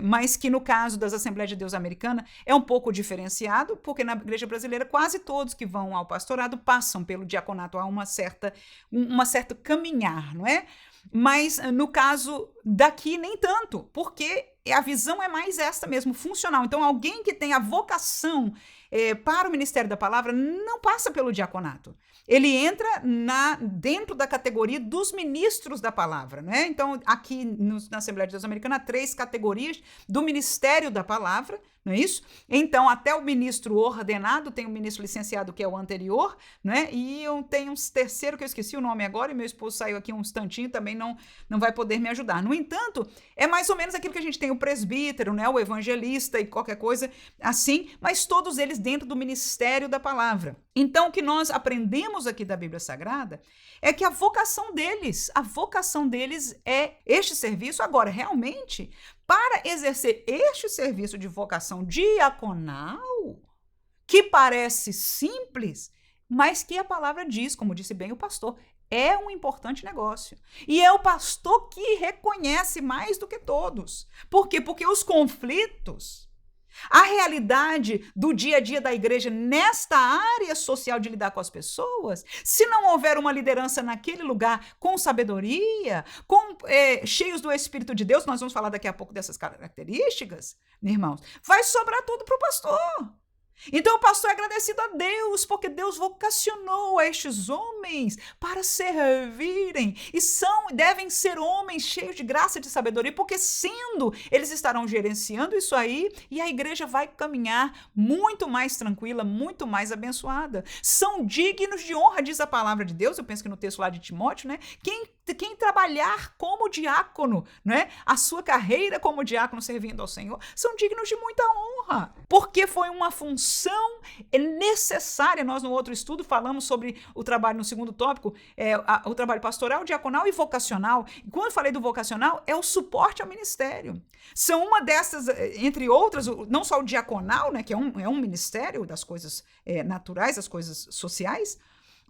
Speaker 1: mas que no caso das Assembleias de Deus americanas é um pouco diferenciado, porque na igreja brasileira quase todos que vão ao pastorado passam pelo diaconato, há uma certa caminhar, não é? Mas no caso daqui nem tanto, porque a visão é mais esta mesmo, funcional. Então alguém que tem a vocação para o ministério da palavra não passa pelo diaconato. Ele entra dentro da categoria dos ministros da palavra, né? Então, aqui na Assembleia de Deus Americana, há 3 categorias do ministério da palavra, não é isso? Então, até o ministro ordenado, tem o ministro licenciado, que é o anterior, né? E eu tenho um terceiro, que eu esqueci o nome agora, e meu esposo saiu aqui um instantinho, também não vai poder me ajudar. No entanto, é mais ou menos aquilo que a gente tem o presbítero, né? O evangelista e qualquer coisa assim, mas todos eles dentro do ministério da palavra. Então, o que nós aprendemos aqui da Bíblia Sagrada é que a vocação deles é este serviço. Agora, realmente, para exercer este serviço de vocação diaconal, que parece simples, mas que a palavra diz, como disse bem o pastor, é um importante negócio. E é o pastor que reconhece mais do que todos. Por quê? Porque os conflitos, a realidade do dia a dia da igreja nesta área social de lidar com as pessoas, se não houver uma liderança naquele lugar com sabedoria, cheios do Espírito de Deus, nós vamos falar daqui a pouco dessas características, irmãos, vai sobrar tudo para o pastor. Então o pastor é agradecido a Deus, porque Deus vocacionou estes homens para servirem, e devem ser homens cheios de graça e de sabedoria, porque sendo, eles estarão gerenciando isso aí, e a igreja vai caminhar muito mais tranquila, muito mais abençoada. São dignos de honra, diz a palavra de Deus, eu penso que no texto lá de Timóteo, né? Quem trabalhar como diácono, né? A sua carreira como diácono servindo ao Senhor, são dignos de muita honra, porque foi uma função necessária. Nós no outro estudo falamos sobre o trabalho no segundo tópico, o trabalho pastoral, diaconal e vocacional. E quando eu falei do vocacional, é o suporte ao ministério. São uma dessas, entre outras, não só o diaconal, né, que é um ministério das coisas naturais, das coisas sociais,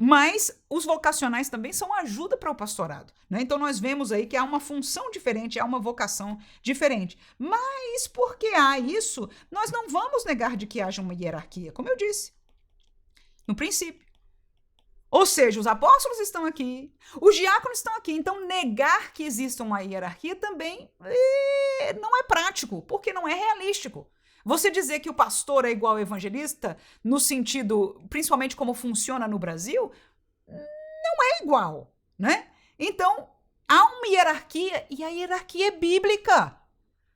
Speaker 1: mas os vocacionais também são ajuda para o pastorado, né? Então nós vemos aí que há uma função diferente, há uma vocação diferente. Mas porque há isso, nós não vamos negar de que haja uma hierarquia, como eu disse no princípio. Ou seja, os apóstolos estão aqui, os diáconos estão aqui, então negar que exista uma hierarquia também não é prático, porque não é realístico. Você dizer que o pastor é igual ao evangelista, no sentido, principalmente como funciona no Brasil, não é igual, né? Então, há uma hierarquia, e a hierarquia é bíblica.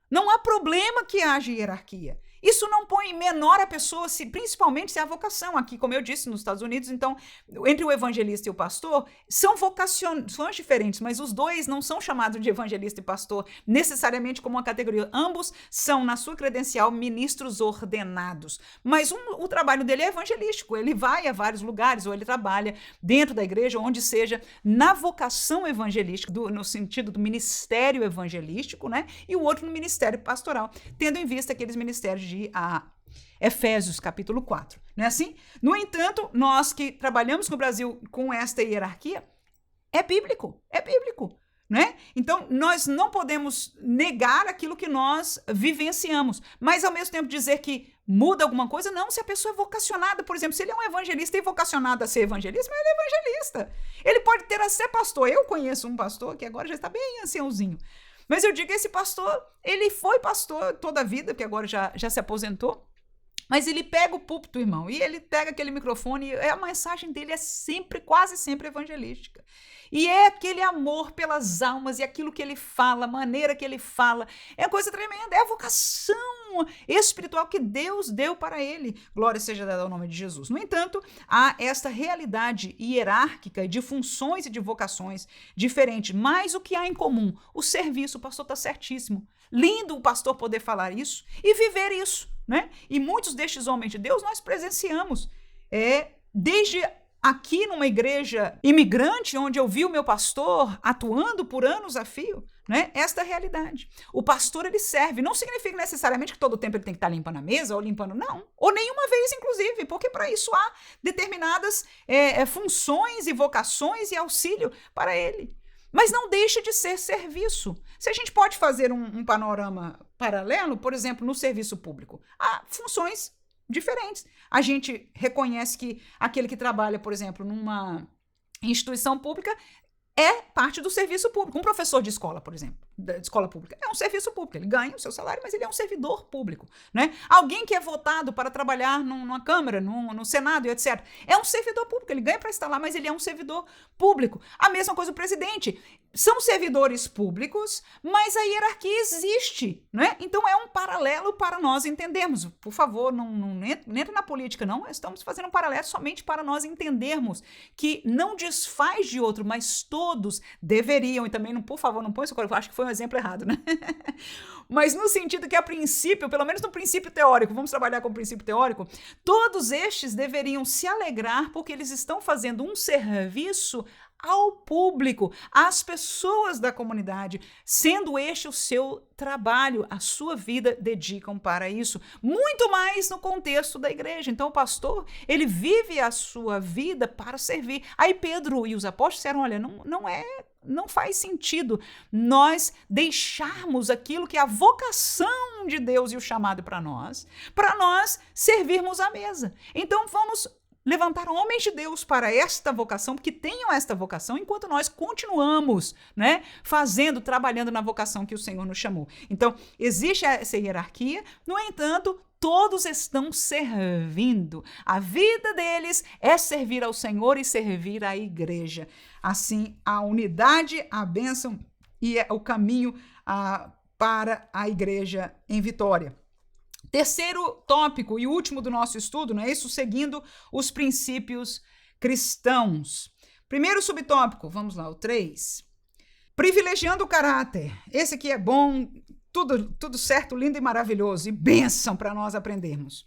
Speaker 1: Não há problema que haja hierarquia. Isso não põe menor a pessoa, principalmente se há vocação. Aqui, como eu disse, nos Estados Unidos, então, entre o evangelista e o pastor, são vocações diferentes, mas os dois não são chamados de evangelista e pastor necessariamente como uma categoria. Ambos são, na sua credencial, ministros ordenados. Mas o trabalho dele é evangelístico. Ele vai a vários lugares, ou ele trabalha dentro da igreja, onde seja, na vocação evangelística, no sentido do ministério evangelístico, né? E o outro no ministério pastoral, tendo em vista aqueles ministérios de Efésios capítulo 4, não é assim? No entanto, nós que trabalhamos no Brasil com esta hierarquia, é bíblico, né? Então, nós não podemos negar aquilo que nós vivenciamos, mas ao mesmo tempo dizer que muda alguma coisa, não, se a pessoa é vocacionada, por exemplo, se ele é um evangelista e vocacionado a ser evangelista, mas ele é evangelista, ele pode ter a ser pastor. Eu conheço um pastor que agora já está bem anciãozinho, mas eu digo que esse pastor, ele foi pastor toda a vida, porque agora já se aposentou, mas ele pega o púlpito, irmão, e ele pega aquele microfone, e a mensagem dele é sempre, quase sempre evangelística. E é aquele amor pelas almas, e aquilo que ele fala, a maneira que ele fala, é coisa tremenda, é a vocação espiritual que Deus deu para ele. Glória seja dada ao nome de Jesus. No entanto, há esta realidade hierárquica de funções e de vocações diferentes, mas o que há em comum? O serviço. O pastor está certíssimo. Lindo o pastor poder falar isso e viver isso. né? E muitos destes homens de Deus nós presenciamos, desde aqui numa igreja imigrante, onde eu vi o meu pastor atuando por anos a fio, né? Esta realidade. O pastor, ele serve. Não significa necessariamente que todo o tempo ele tem que estar limpando a mesa ou limpando, não. Ou nenhuma vez, inclusive, porque para isso há determinadas funções e vocações e auxílio para ele. Mas não deixa de ser serviço. Se a gente pode fazer um panorama paralelo, por exemplo, no serviço público, há funções diferentes. A gente reconhece que aquele que trabalha, por exemplo, numa instituição pública é parte do serviço público. Um professor de escola, por exemplo, de escola pública, é um serviço público. Ele ganha o seu salário, mas ele é um servidor público, né? Alguém que é votado para trabalhar numa Câmara, no Senado e etc. É um servidor público. Ele ganha para estar lá, mas ele é um servidor público. A mesma coisa o presidente. São servidores públicos, mas a hierarquia existe, né? Então é um paralelo para nós entendermos. Por favor, não entra na política, não. Estamos fazendo um paralelo somente para nós entendermos que não desfaz de outro, mas todos deveriam, e também, não, por favor, não põe isso, eu acho que foi um exemplo errado, né? Mas no sentido que, a princípio, pelo menos no princípio teórico, vamos trabalhar com o princípio teórico, todos estes deveriam se alegrar porque eles estão fazendo um serviço ao público, às pessoas da comunidade, sendo este o seu trabalho, a sua vida dedicam para isso, muito mais no contexto da igreja. Então o pastor, ele vive a sua vida para servir. Aí Pedro e os apóstolos disseram, olha, não faz sentido nós deixarmos aquilo que é a vocação de Deus e o chamado para nós servirmos à mesa. Então vamos levantar homens de Deus para esta vocação, porque tenham esta vocação, enquanto nós continuamos, né, trabalhando na vocação que o Senhor nos chamou. Então, existe essa hierarquia, no entanto, todos estão servindo. A vida deles é servir ao Senhor e servir à igreja. Assim, a unidade, a bênção e o caminho para a igreja em vitória. Terceiro tópico e último do nosso estudo, não é isso? Seguindo os princípios cristãos. Primeiro subtópico, vamos lá, o 3. Privilegiando o caráter. Esse aqui é bom, tudo certo, lindo e maravilhoso, e bênção para nós aprendermos.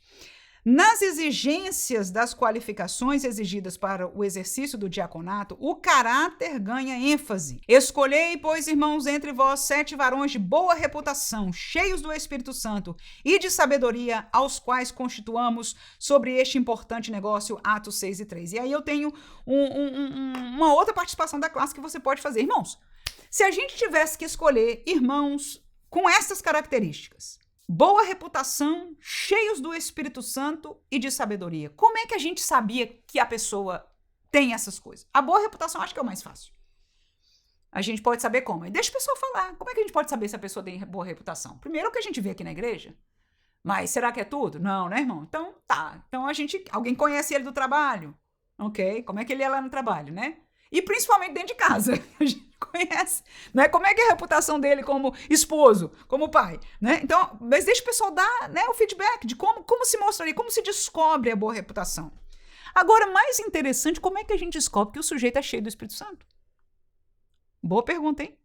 Speaker 1: Nas exigências das qualificações exigidas para o exercício do diaconato, o caráter ganha ênfase. Escolhei, pois, irmãos, entre vós 7 varões de boa reputação, cheios do Espírito Santo e de sabedoria, aos quais constituamos sobre este importante negócio, Atos 6 e 3. E aí eu tenho uma outra participação da classe que você pode fazer. Irmãos, se a gente tivesse que escolher irmãos com essas características, boa reputação, cheios do Espírito Santo e de sabedoria. Como é que a gente sabia que a pessoa tem essas coisas? A boa reputação acho que é o mais fácil. A gente pode saber como. E deixa a pessoa falar. Como é que a gente pode saber se a pessoa tem boa reputação? Primeiro, o que a gente vê aqui na igreja. Mas será que é tudo? Não, né, irmão? Então, tá. Então, alguém conhece ele do trabalho. Ok? Como é que ele é lá no trabalho, né? E principalmente dentro de casa, a gente conhece, né? Como é que é a reputação dele como esposo, como pai, né? Então, mas deixa o pessoal dar, né, o feedback de como se mostraria, como se descobre a boa reputação. Agora, mais interessante, como é que a gente descobre que o sujeito é cheio do Espírito Santo? Boa pergunta, hein?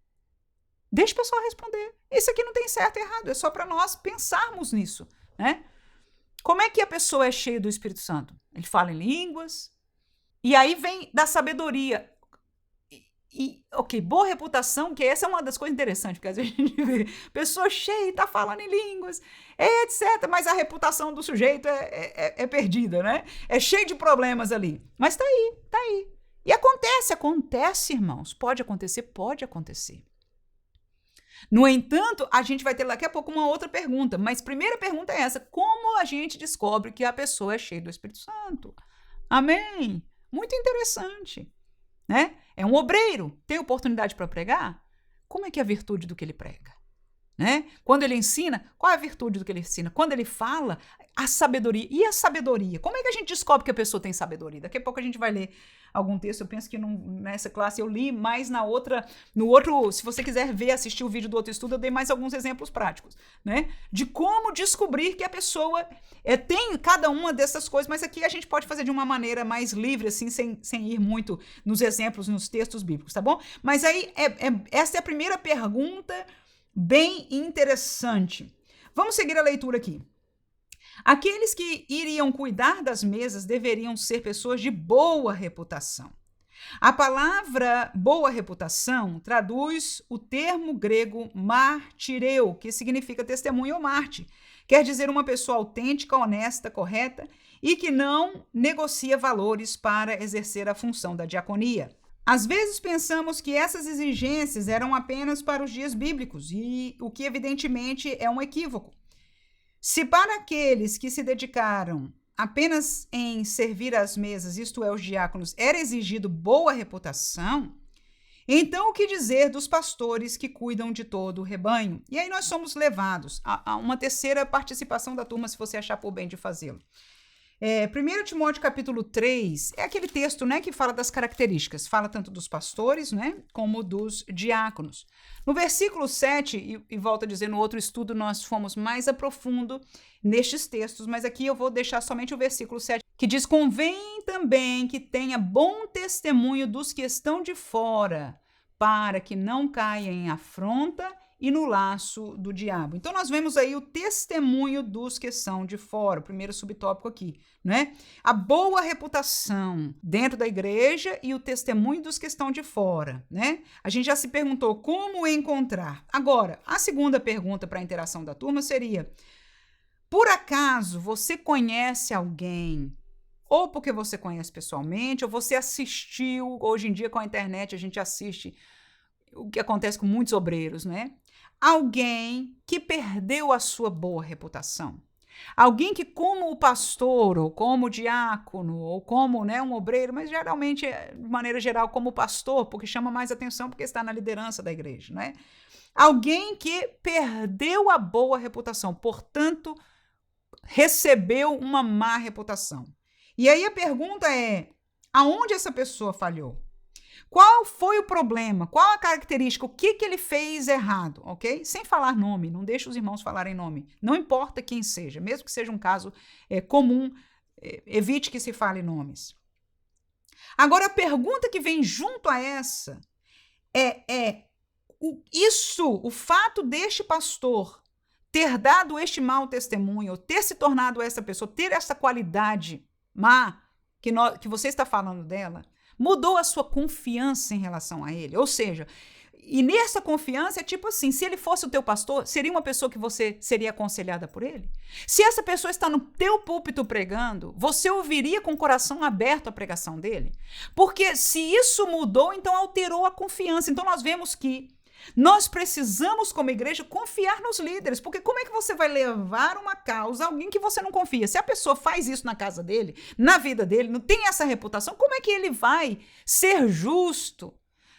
Speaker 1: Deixa o pessoal responder. Isso aqui não tem certo e errado, é só para nós pensarmos nisso, né? Como é que a pessoa é cheia do Espírito Santo? Ele fala em línguas, e aí vem da sabedoria. Ok, boa reputação, que essa é uma das coisas interessantes, porque às vezes a gente vê pessoa cheia, tá falando em línguas, etc, mas a reputação do sujeito é perdida, né? É cheio de problemas ali. Mas tá aí. E acontece, irmãos. Pode acontecer. No entanto, a gente vai ter daqui a pouco uma outra pergunta, mas primeira pergunta é essa: como a gente descobre que a pessoa é cheia do Espírito Santo? Amém? Muito interessante. Né? É um obreiro, tem oportunidade para pregar? Como é que é a virtude do que ele prega? Né? Quando ele ensina, qual é a virtude do que ele ensina? Quando ele fala, a sabedoria. E a sabedoria? Como é que a gente descobre que a pessoa tem sabedoria? Daqui a pouco a gente vai ler algum texto. Eu penso que nessa classe eu li mais no outro, se você quiser ver, assistir o vídeo do outro estudo, eu dei mais alguns exemplos práticos, né? De como descobrir que a pessoa tem cada uma dessas coisas, mas aqui a gente pode fazer de uma maneira mais livre, assim, sem ir muito nos exemplos, nos textos bíblicos, tá bom? Mas aí, essa é a primeira pergunta bem interessante. Vamos seguir a leitura aqui. Aqueles que iriam cuidar das mesas deveriam ser pessoas de boa reputação. A palavra boa reputação traduz o termo grego martireu, que significa testemunho ou mártir. Quer dizer uma pessoa autêntica, honesta, correta e que não negocia valores para exercer a função da diaconia. Às vezes pensamos que essas exigências eram apenas para os dias bíblicos, e o que evidentemente é um equívoco. Se para aqueles que se dedicaram apenas em servir às mesas, isto é, os diáconos, era exigido boa reputação, então o que dizer dos pastores que cuidam de todo o rebanho? E aí nós somos levados a uma terceira participação da turma, se você achar por bem de fazê-lo. 1 Timóteo capítulo 3 é aquele texto, né, que fala das características, fala tanto dos pastores, né, como dos diáconos. No versículo 7, e volto a dizer, no outro estudo nós fomos mais a profundo nestes textos, mas aqui eu vou deixar somente o versículo 7, que diz: convém também que tenha bom testemunho dos que estão de fora, para que não caia em afronta e no laço do diabo. Então nós vemos aí o testemunho dos que são de fora, o primeiro subtópico aqui, né? A boa reputação dentro da igreja e o testemunho dos que estão de fora, né? A gente já se perguntou como encontrar. Agora, a segunda pergunta para a interação da turma seria: por acaso você conhece alguém, ou porque você conhece pessoalmente, ou você assistiu, hoje em dia com a internet a gente assiste o que acontece com muitos obreiros, né? Alguém que perdeu a sua boa reputação. Alguém que, como o pastor, ou como diácono, ou como, né, um obreiro, mas geralmente, de maneira geral, como pastor, porque chama mais atenção porque está na liderança da igreja, né? Alguém que perdeu a boa reputação, portanto, recebeu uma má reputação. E aí a pergunta é: aonde essa pessoa falhou? Qual foi o problema? Qual a característica? O que ele fez errado, ok? Sem falar nome, não deixe os irmãos falarem nome. Não importa quem seja, mesmo que seja um caso comum, evite que se fale nomes. Agora, a pergunta que vem junto a essa o fato deste pastor ter dado este mau testemunho, ou ter se tornado essa pessoa, ter essa qualidade má que você está falando dela, mudou a sua confiança em relação a ele. Ou seja, e nessa confiança é tipo assim: se ele fosse o teu pastor, seria uma pessoa que você seria aconselhada por ele? Se essa pessoa está no teu púlpito pregando, você ouviria com o coração aberto a pregação dele? Porque se isso mudou, então alterou a confiança. Então nós vemos que nós precisamos, como igreja, confiar nos líderes, porque como é que você vai levar uma causa a alguém que você não confia? Se a pessoa faz isso na casa dele, na vida dele, não tem essa reputação, como é que ele vai ser justo,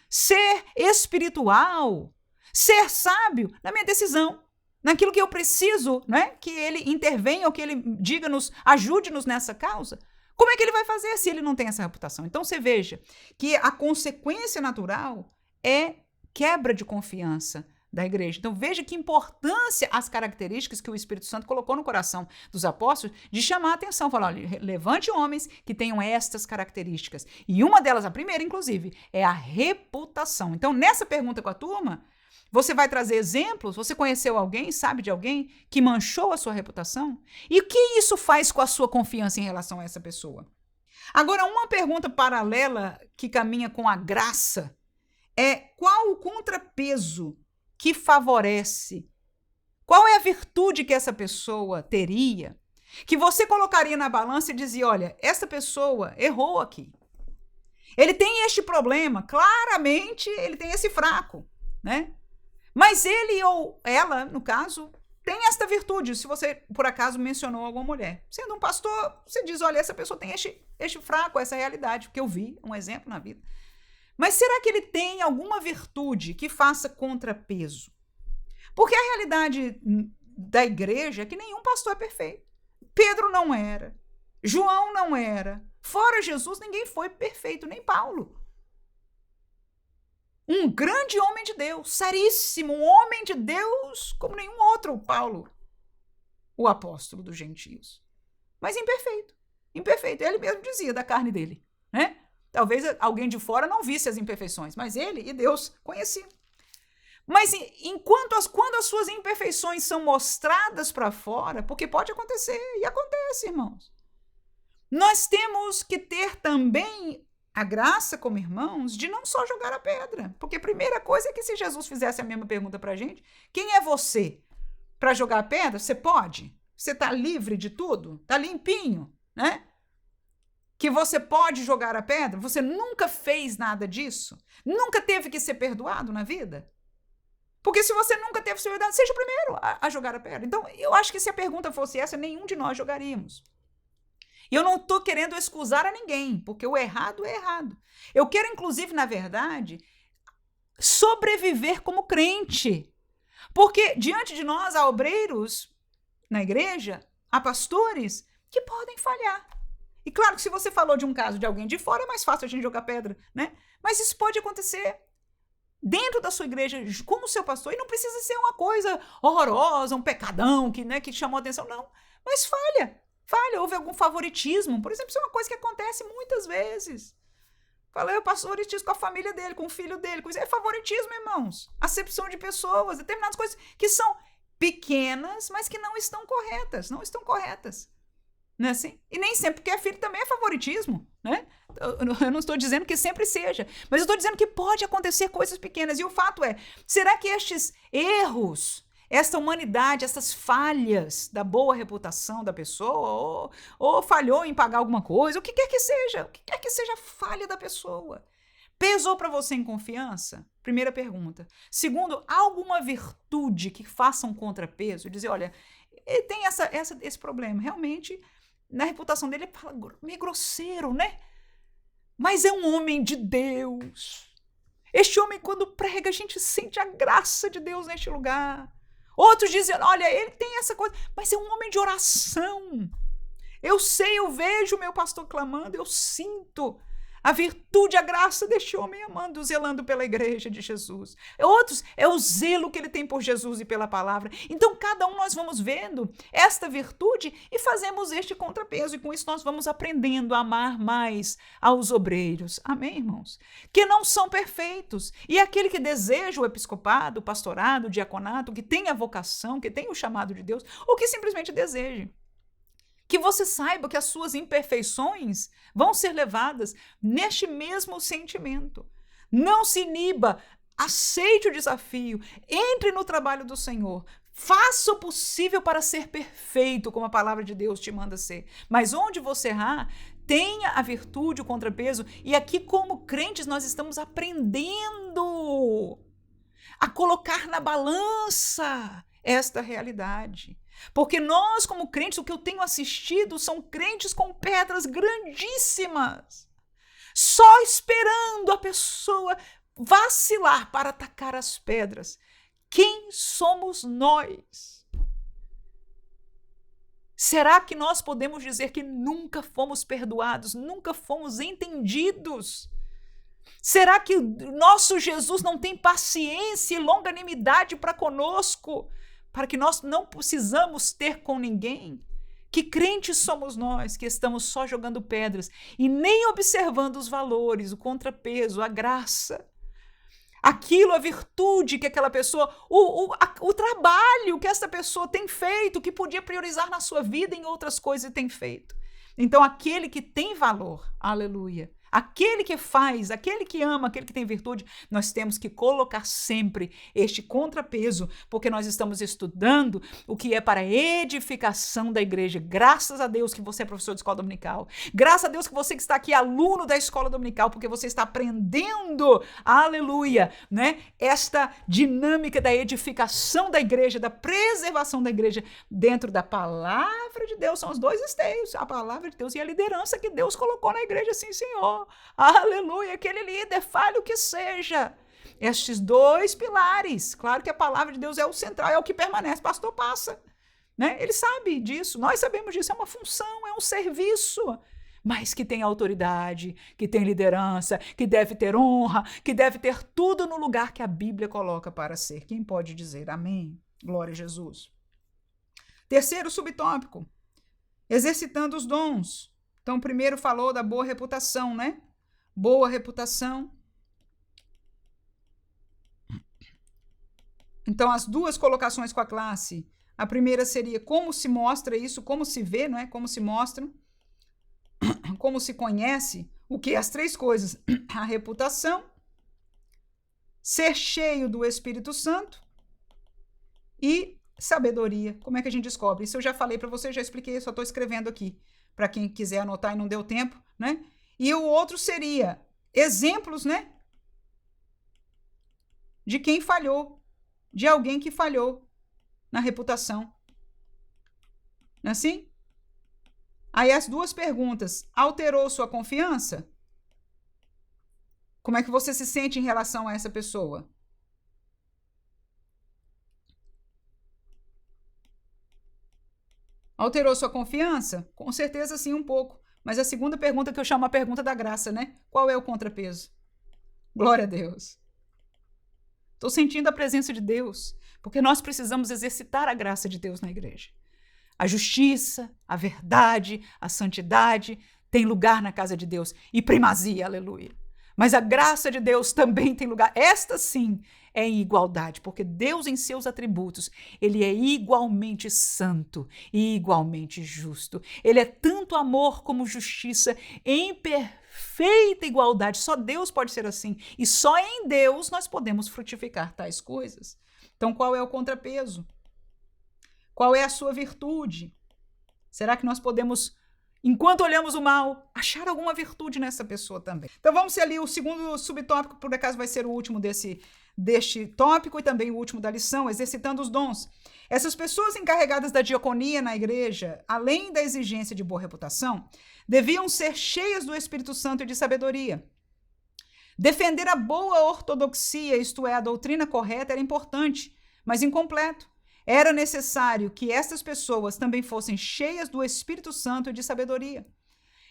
Speaker 1: ser espiritual, ser sábio na minha decisão, naquilo que eu preciso, né? Que ele intervenha ou que ele diga-nos, ajude-nos nessa causa? Como é que ele vai fazer se ele não tem essa reputação? Então você veja que a consequência natural é quebra de confiança da igreja. Então veja que importância as características que o Espírito Santo colocou no coração dos apóstolos de chamar a atenção, falar: olha, levante homens que tenham estas características. E uma delas, a primeira inclusive, é a reputação. Então nessa pergunta com a turma, você vai trazer exemplos? Você conheceu alguém, sabe de alguém que manchou a sua reputação? E o que isso faz com a sua confiança em relação a essa pessoa? Agora, uma pergunta paralela que caminha com a graça é: qual o contrapeso que favorece? Qual é a virtude que essa pessoa teria, que você colocaria na balança e dizia: olha, essa pessoa errou aqui. Ele tem este problema, claramente ele tem esse fraco, né? Mas ele ou ela, no caso, tem esta virtude. Se você, por acaso, mencionou alguma mulher. Sendo um pastor, você diz: olha, essa pessoa tem este fraco, essa realidade, porque eu vi um exemplo na vida. Mas será que ele tem alguma virtude que faça contrapeso? Porque a realidade da igreja é que nenhum pastor é perfeito. Pedro não era, João não era. Fora Jesus, ninguém foi perfeito, nem Paulo. Um grande homem de Deus, seríssimo, um homem de Deus como nenhum outro, Paulo, o apóstolo dos gentios. Mas imperfeito, imperfeito. Ele mesmo dizia da carne dele, né? Talvez alguém de fora não visse as imperfeições, mas ele e Deus conheciam. Mas quando as suas imperfeições são mostradas para fora, porque pode acontecer, e acontece, irmãos, nós temos que ter também a graça como irmãos de não só jogar a pedra. Porque a primeira coisa é que se Jesus fizesse a mesma pergunta para a gente, quem é você para jogar a pedra? Você pode? Você está livre de tudo? Está limpinho, né? Que você pode jogar a pedra? Você nunca fez nada disso? Nunca teve que ser perdoado na vida? Porque se você nunca teve que ser perdoado, seja o primeiro a jogar a pedra. Então, eu acho que se a pergunta fosse essa, nenhum de nós jogaríamos. E eu não estou querendo excusar a ninguém, porque o errado é errado. Eu quero, inclusive, na verdade, sobreviver como crente. Porque diante de nós há obreiros na igreja, há pastores que podem falhar. E claro que se você falou de um caso de alguém de fora, é mais fácil a gente jogar pedra, né? Mas isso pode acontecer dentro da sua igreja, como seu pastor, e não precisa ser uma coisa horrorosa, um pecadão que chamou atenção, não. Mas falha, houve algum favoritismo. Por exemplo, isso é uma coisa que acontece muitas vezes. Falei, eu passo favoritismo com a família dele, com o filho dele. É favoritismo, irmãos. Acepção de pessoas, determinadas coisas que são pequenas, mas que não estão corretas. Não é assim? E nem sempre porque é filho também é favoritismo, né? Eu não estou dizendo que sempre seja, mas eu estou dizendo que pode acontecer coisas pequenas. E o fato é, será que estes erros, esta humanidade, essas falhas da boa reputação da pessoa, ou falhou em pagar alguma coisa, o que quer que seja a falha da pessoa, pesou para você em confiança? Primeira pergunta. Segundo, há alguma virtude que faça um contrapeso? Dizer, olha, ele tem esse problema, realmente, na reputação dele, ele fala meio grosseiro, né? Mas é um homem de Deus. Este homem, quando prega, a gente sente a graça de Deus neste lugar. Outros dizem, olha, ele tem essa coisa, mas é um homem de oração. Eu sei, eu vejo o meu pastor clamando, eu sinto a virtude, a graça deste homem amando, zelando pela igreja de Jesus. Outros, é o zelo que ele tem por Jesus e pela palavra. Então, cada um nós vamos vendo esta virtude e fazemos este contrapeso. E com isso nós vamos aprendendo a amar mais aos obreiros. Amém, irmãos? Que não são perfeitos. E aquele que deseja o episcopado, o pastorado, o diaconato, que tem a vocação, que tem o chamado de Deus, ou que simplesmente deseje. Que você saiba que as suas imperfeições vão ser levadas neste mesmo sentimento. Não se iniba, aceite o desafio, entre no trabalho do Senhor, faça o possível para ser perfeito, como a palavra de Deus te manda ser. Mas onde você errar, tenha a virtude, o contrapeso, e aqui como crentes nós estamos aprendendo a colocar na balança esta realidade. Porque nós, como crentes, o que eu tenho assistido são crentes com pedras grandíssimas, só esperando a pessoa vacilar para atacar as pedras. Quem somos nós? Será que nós podemos dizer que nunca fomos perdoados, nunca fomos entendidos? Será que nosso Jesus não tem paciência e longanimidade para conosco, para que nós não precisamos ter com ninguém? Que crentes somos nós que estamos só jogando pedras e nem observando os valores, o contrapeso, a graça, aquilo, a virtude que aquela pessoa, o trabalho que essa pessoa tem feito, que podia priorizar na sua vida em outras coisas e tem feito. Então, aquele que tem valor, aleluia, aquele que faz, aquele que ama, aquele que tem virtude, nós temos que colocar sempre este contrapeso, porque nós estamos estudando o que é para a edificação da igreja. Graças a Deus que você é professor de escola dominical. Graças a Deus que você que está aqui, aluno da escola dominical, porque você está aprendendo, aleluia, né? Esta dinâmica da edificação da igreja, da preservação da igreja dentro da palavra de Deus. São os dois esteios, a palavra de Deus e a liderança que Deus colocou na igreja, sim, Senhor. Aleluia, aquele líder, fale o que seja. Estes dois pilares, claro que a palavra de Deus é o central, é o que permanece, pastor passa, né? Ele sabe disso, nós sabemos disso, é uma função, é um serviço, mas que tem autoridade, que tem liderança, que deve ter honra, que deve ter tudo no lugar que a Bíblia coloca para ser. Quem pode dizer amém? Glória a Jesus. Terceiro subtópico, exercitando os dons. Então, primeiro falou da boa reputação, né? Boa reputação. Então, as duas colocações com a classe, a primeira seria como se mostra isso, como se vê, não é? Como se mostra, como se conhece, o que? As três coisas, a reputação, ser cheio do Espírito Santo e sabedoria. Como é que a gente descobre? Isso eu já falei para você, já expliquei, só estou escrevendo aqui, para quem quiser anotar e não deu tempo, né? E o outro seria exemplos, né? De quem falhou, de alguém que falhou na reputação. Não é assim? Aí as duas perguntas, alterou sua confiança? Como é que você se sente em relação a essa pessoa? Alterou sua confiança? Com certeza sim, um pouco. Mas a segunda pergunta que eu chamo a pergunta da graça, né? Qual é o contrapeso? Glória a Deus. Estou sentindo a presença de Deus, porque nós precisamos exercitar a graça de Deus na igreja. A justiça, a verdade, a santidade tem lugar na casa de Deus e primazia, aleluia. Mas a graça de Deus também tem lugar. Esta sim é em igualdade, porque Deus em seus atributos, ele é igualmente santo e igualmente justo. Ele é tanto amor como justiça em perfeita igualdade. Só Deus pode ser assim. E só em Deus nós podemos frutificar tais coisas. Então, qual é o contrapeso? Qual é a sua virtude? Será que nós podemos, enquanto olhamos o mal, achar alguma virtude nessa pessoa também? Então vamos ser ali o segundo subtópico, por acaso vai ser o último deste tópico e também o último da lição, exercitando os dons. Essas pessoas encarregadas da diaconia na igreja, além da exigência de boa reputação, deviam ser cheias do Espírito Santo e de sabedoria. Defender a boa ortodoxia, isto é, a doutrina correta, era importante, mas incompleto. Era necessário que estas pessoas também fossem cheias do Espírito Santo e de sabedoria.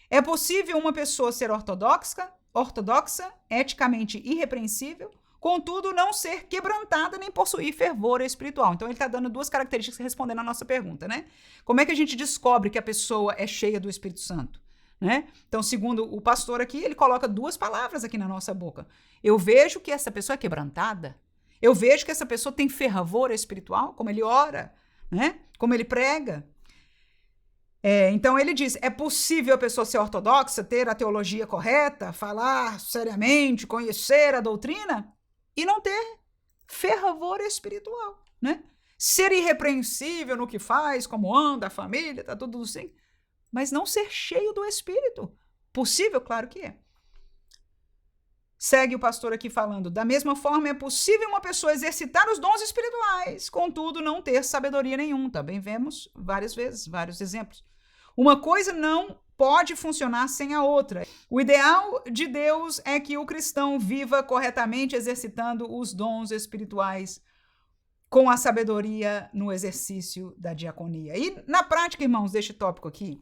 Speaker 1: É possível uma pessoa ser ortodoxa, eticamente irrepreensível, contudo não ser quebrantada nem possuir fervor espiritual. Então ele está dando duas características respondendo a nossa pergunta, né? Como é que a gente descobre que a pessoa é cheia do Espírito Santo? Né? Então, segundo o pastor aqui, ele coloca duas palavras aqui na nossa boca. Eu vejo que essa pessoa é quebrantada. Eu vejo que essa pessoa tem fervor espiritual, como ele ora, né? Como ele prega. Então ele diz, é possível a pessoa ser ortodoxa, ter a teologia correta, falar seriamente, conhecer a doutrina e não ter fervor espiritual, né? Ser irrepreensível no que faz, como anda, a família, tá tudo assim, mas não ser cheio do Espírito. Possível? Claro que é. Segue o pastor aqui falando, da mesma forma é possível uma pessoa exercitar os dons espirituais, contudo não ter sabedoria nenhuma. Também vemos várias vezes, vários exemplos. Uma coisa não pode funcionar sem a outra. O ideal de Deus é que o cristão viva corretamente exercitando os dons espirituais com a sabedoria no exercício da diaconia. E na prática, irmãos, deste tópico aqui,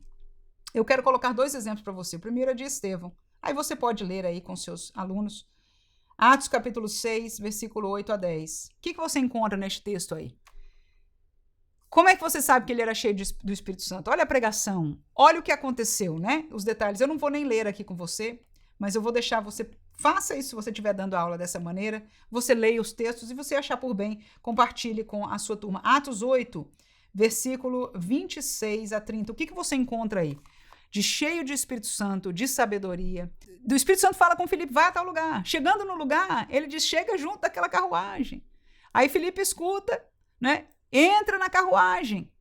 Speaker 1: eu quero colocar dois exemplos para você. O primeiro é de Estevão. Aí você pode ler aí com seus alunos. Atos capítulo 6, versículo 8 a 10. O que você encontra neste texto aí? Como é que você sabe que ele era cheio do Espírito Santo? Olha a pregação, olha o que aconteceu, né? Os detalhes. Eu não vou nem ler aqui com você, mas eu vou deixar você, faça isso se você estiver dando aula dessa maneira. Você leia os textos e você achar por bem, compartilhe com a sua turma. Atos 8, versículo 26 a 30. O que você encontra aí? De cheio de Espírito Santo, de sabedoria. Do Espírito Santo fala com Filipe, vai a tal lugar. Chegando no lugar, ele diz, chega junto daquela carruagem. Aí Filipe escuta, né? Entra na carruagem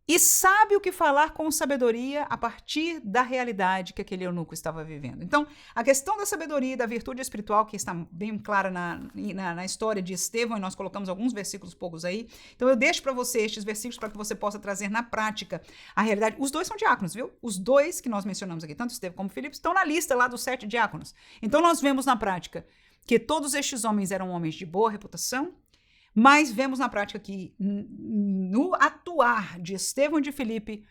Speaker 1: e sabe o que falar com sabedoria a partir da realidade que aquele eunuco estava vivendo. Então, a questão da sabedoria e da virtude espiritual, que está bem clara na história de Estevão, e nós colocamos alguns versículos poucos aí. Então, eu deixo para você estes versículos para que você possa trazer na prática a realidade. Os dois são diáconos, viu? Os dois que nós mencionamos aqui, tanto Estevão como Filipe, estão na lista lá dos 7 diáconos. Então, nós vemos na prática que todos estes homens eram homens de boa reputação, mas vemos na prática que no atuar de Estevão e de Filipe,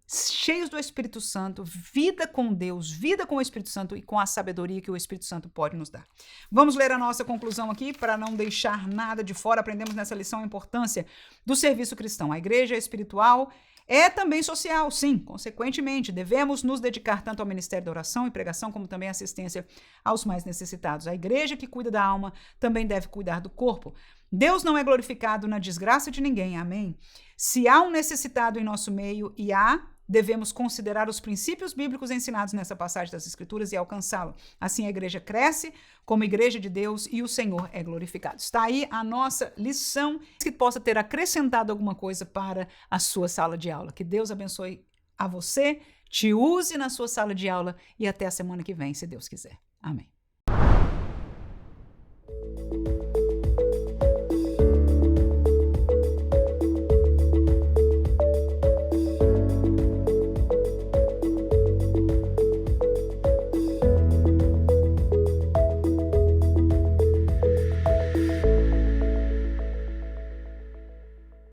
Speaker 1: cheios do Espírito Santo, vida com Deus, vida com o Espírito Santo e com a sabedoria que o Espírito Santo pode nos dar. Vamos ler a nossa conclusão aqui para não deixar nada de fora. Aprendemos nessa lição a importância do serviço cristão. A igreja espiritual é também social, sim. Consequentemente, devemos nos dedicar tanto ao ministério da oração e pregação, como também à assistência aos mais necessitados. A igreja que cuida da alma também deve cuidar do corpo. Deus não é glorificado na desgraça de ninguém, amém? Se há um necessitado em nosso meio, e devemos considerar os princípios bíblicos ensinados nessa passagem das Escrituras e alcançá-lo. Assim a igreja cresce como igreja de Deus e o Senhor é glorificado. Está aí a nossa lição, que possa ter acrescentado alguma coisa para a sua sala de aula. Que Deus abençoe a você, te use na sua sala de aula e até a semana que vem, se Deus quiser. Amém.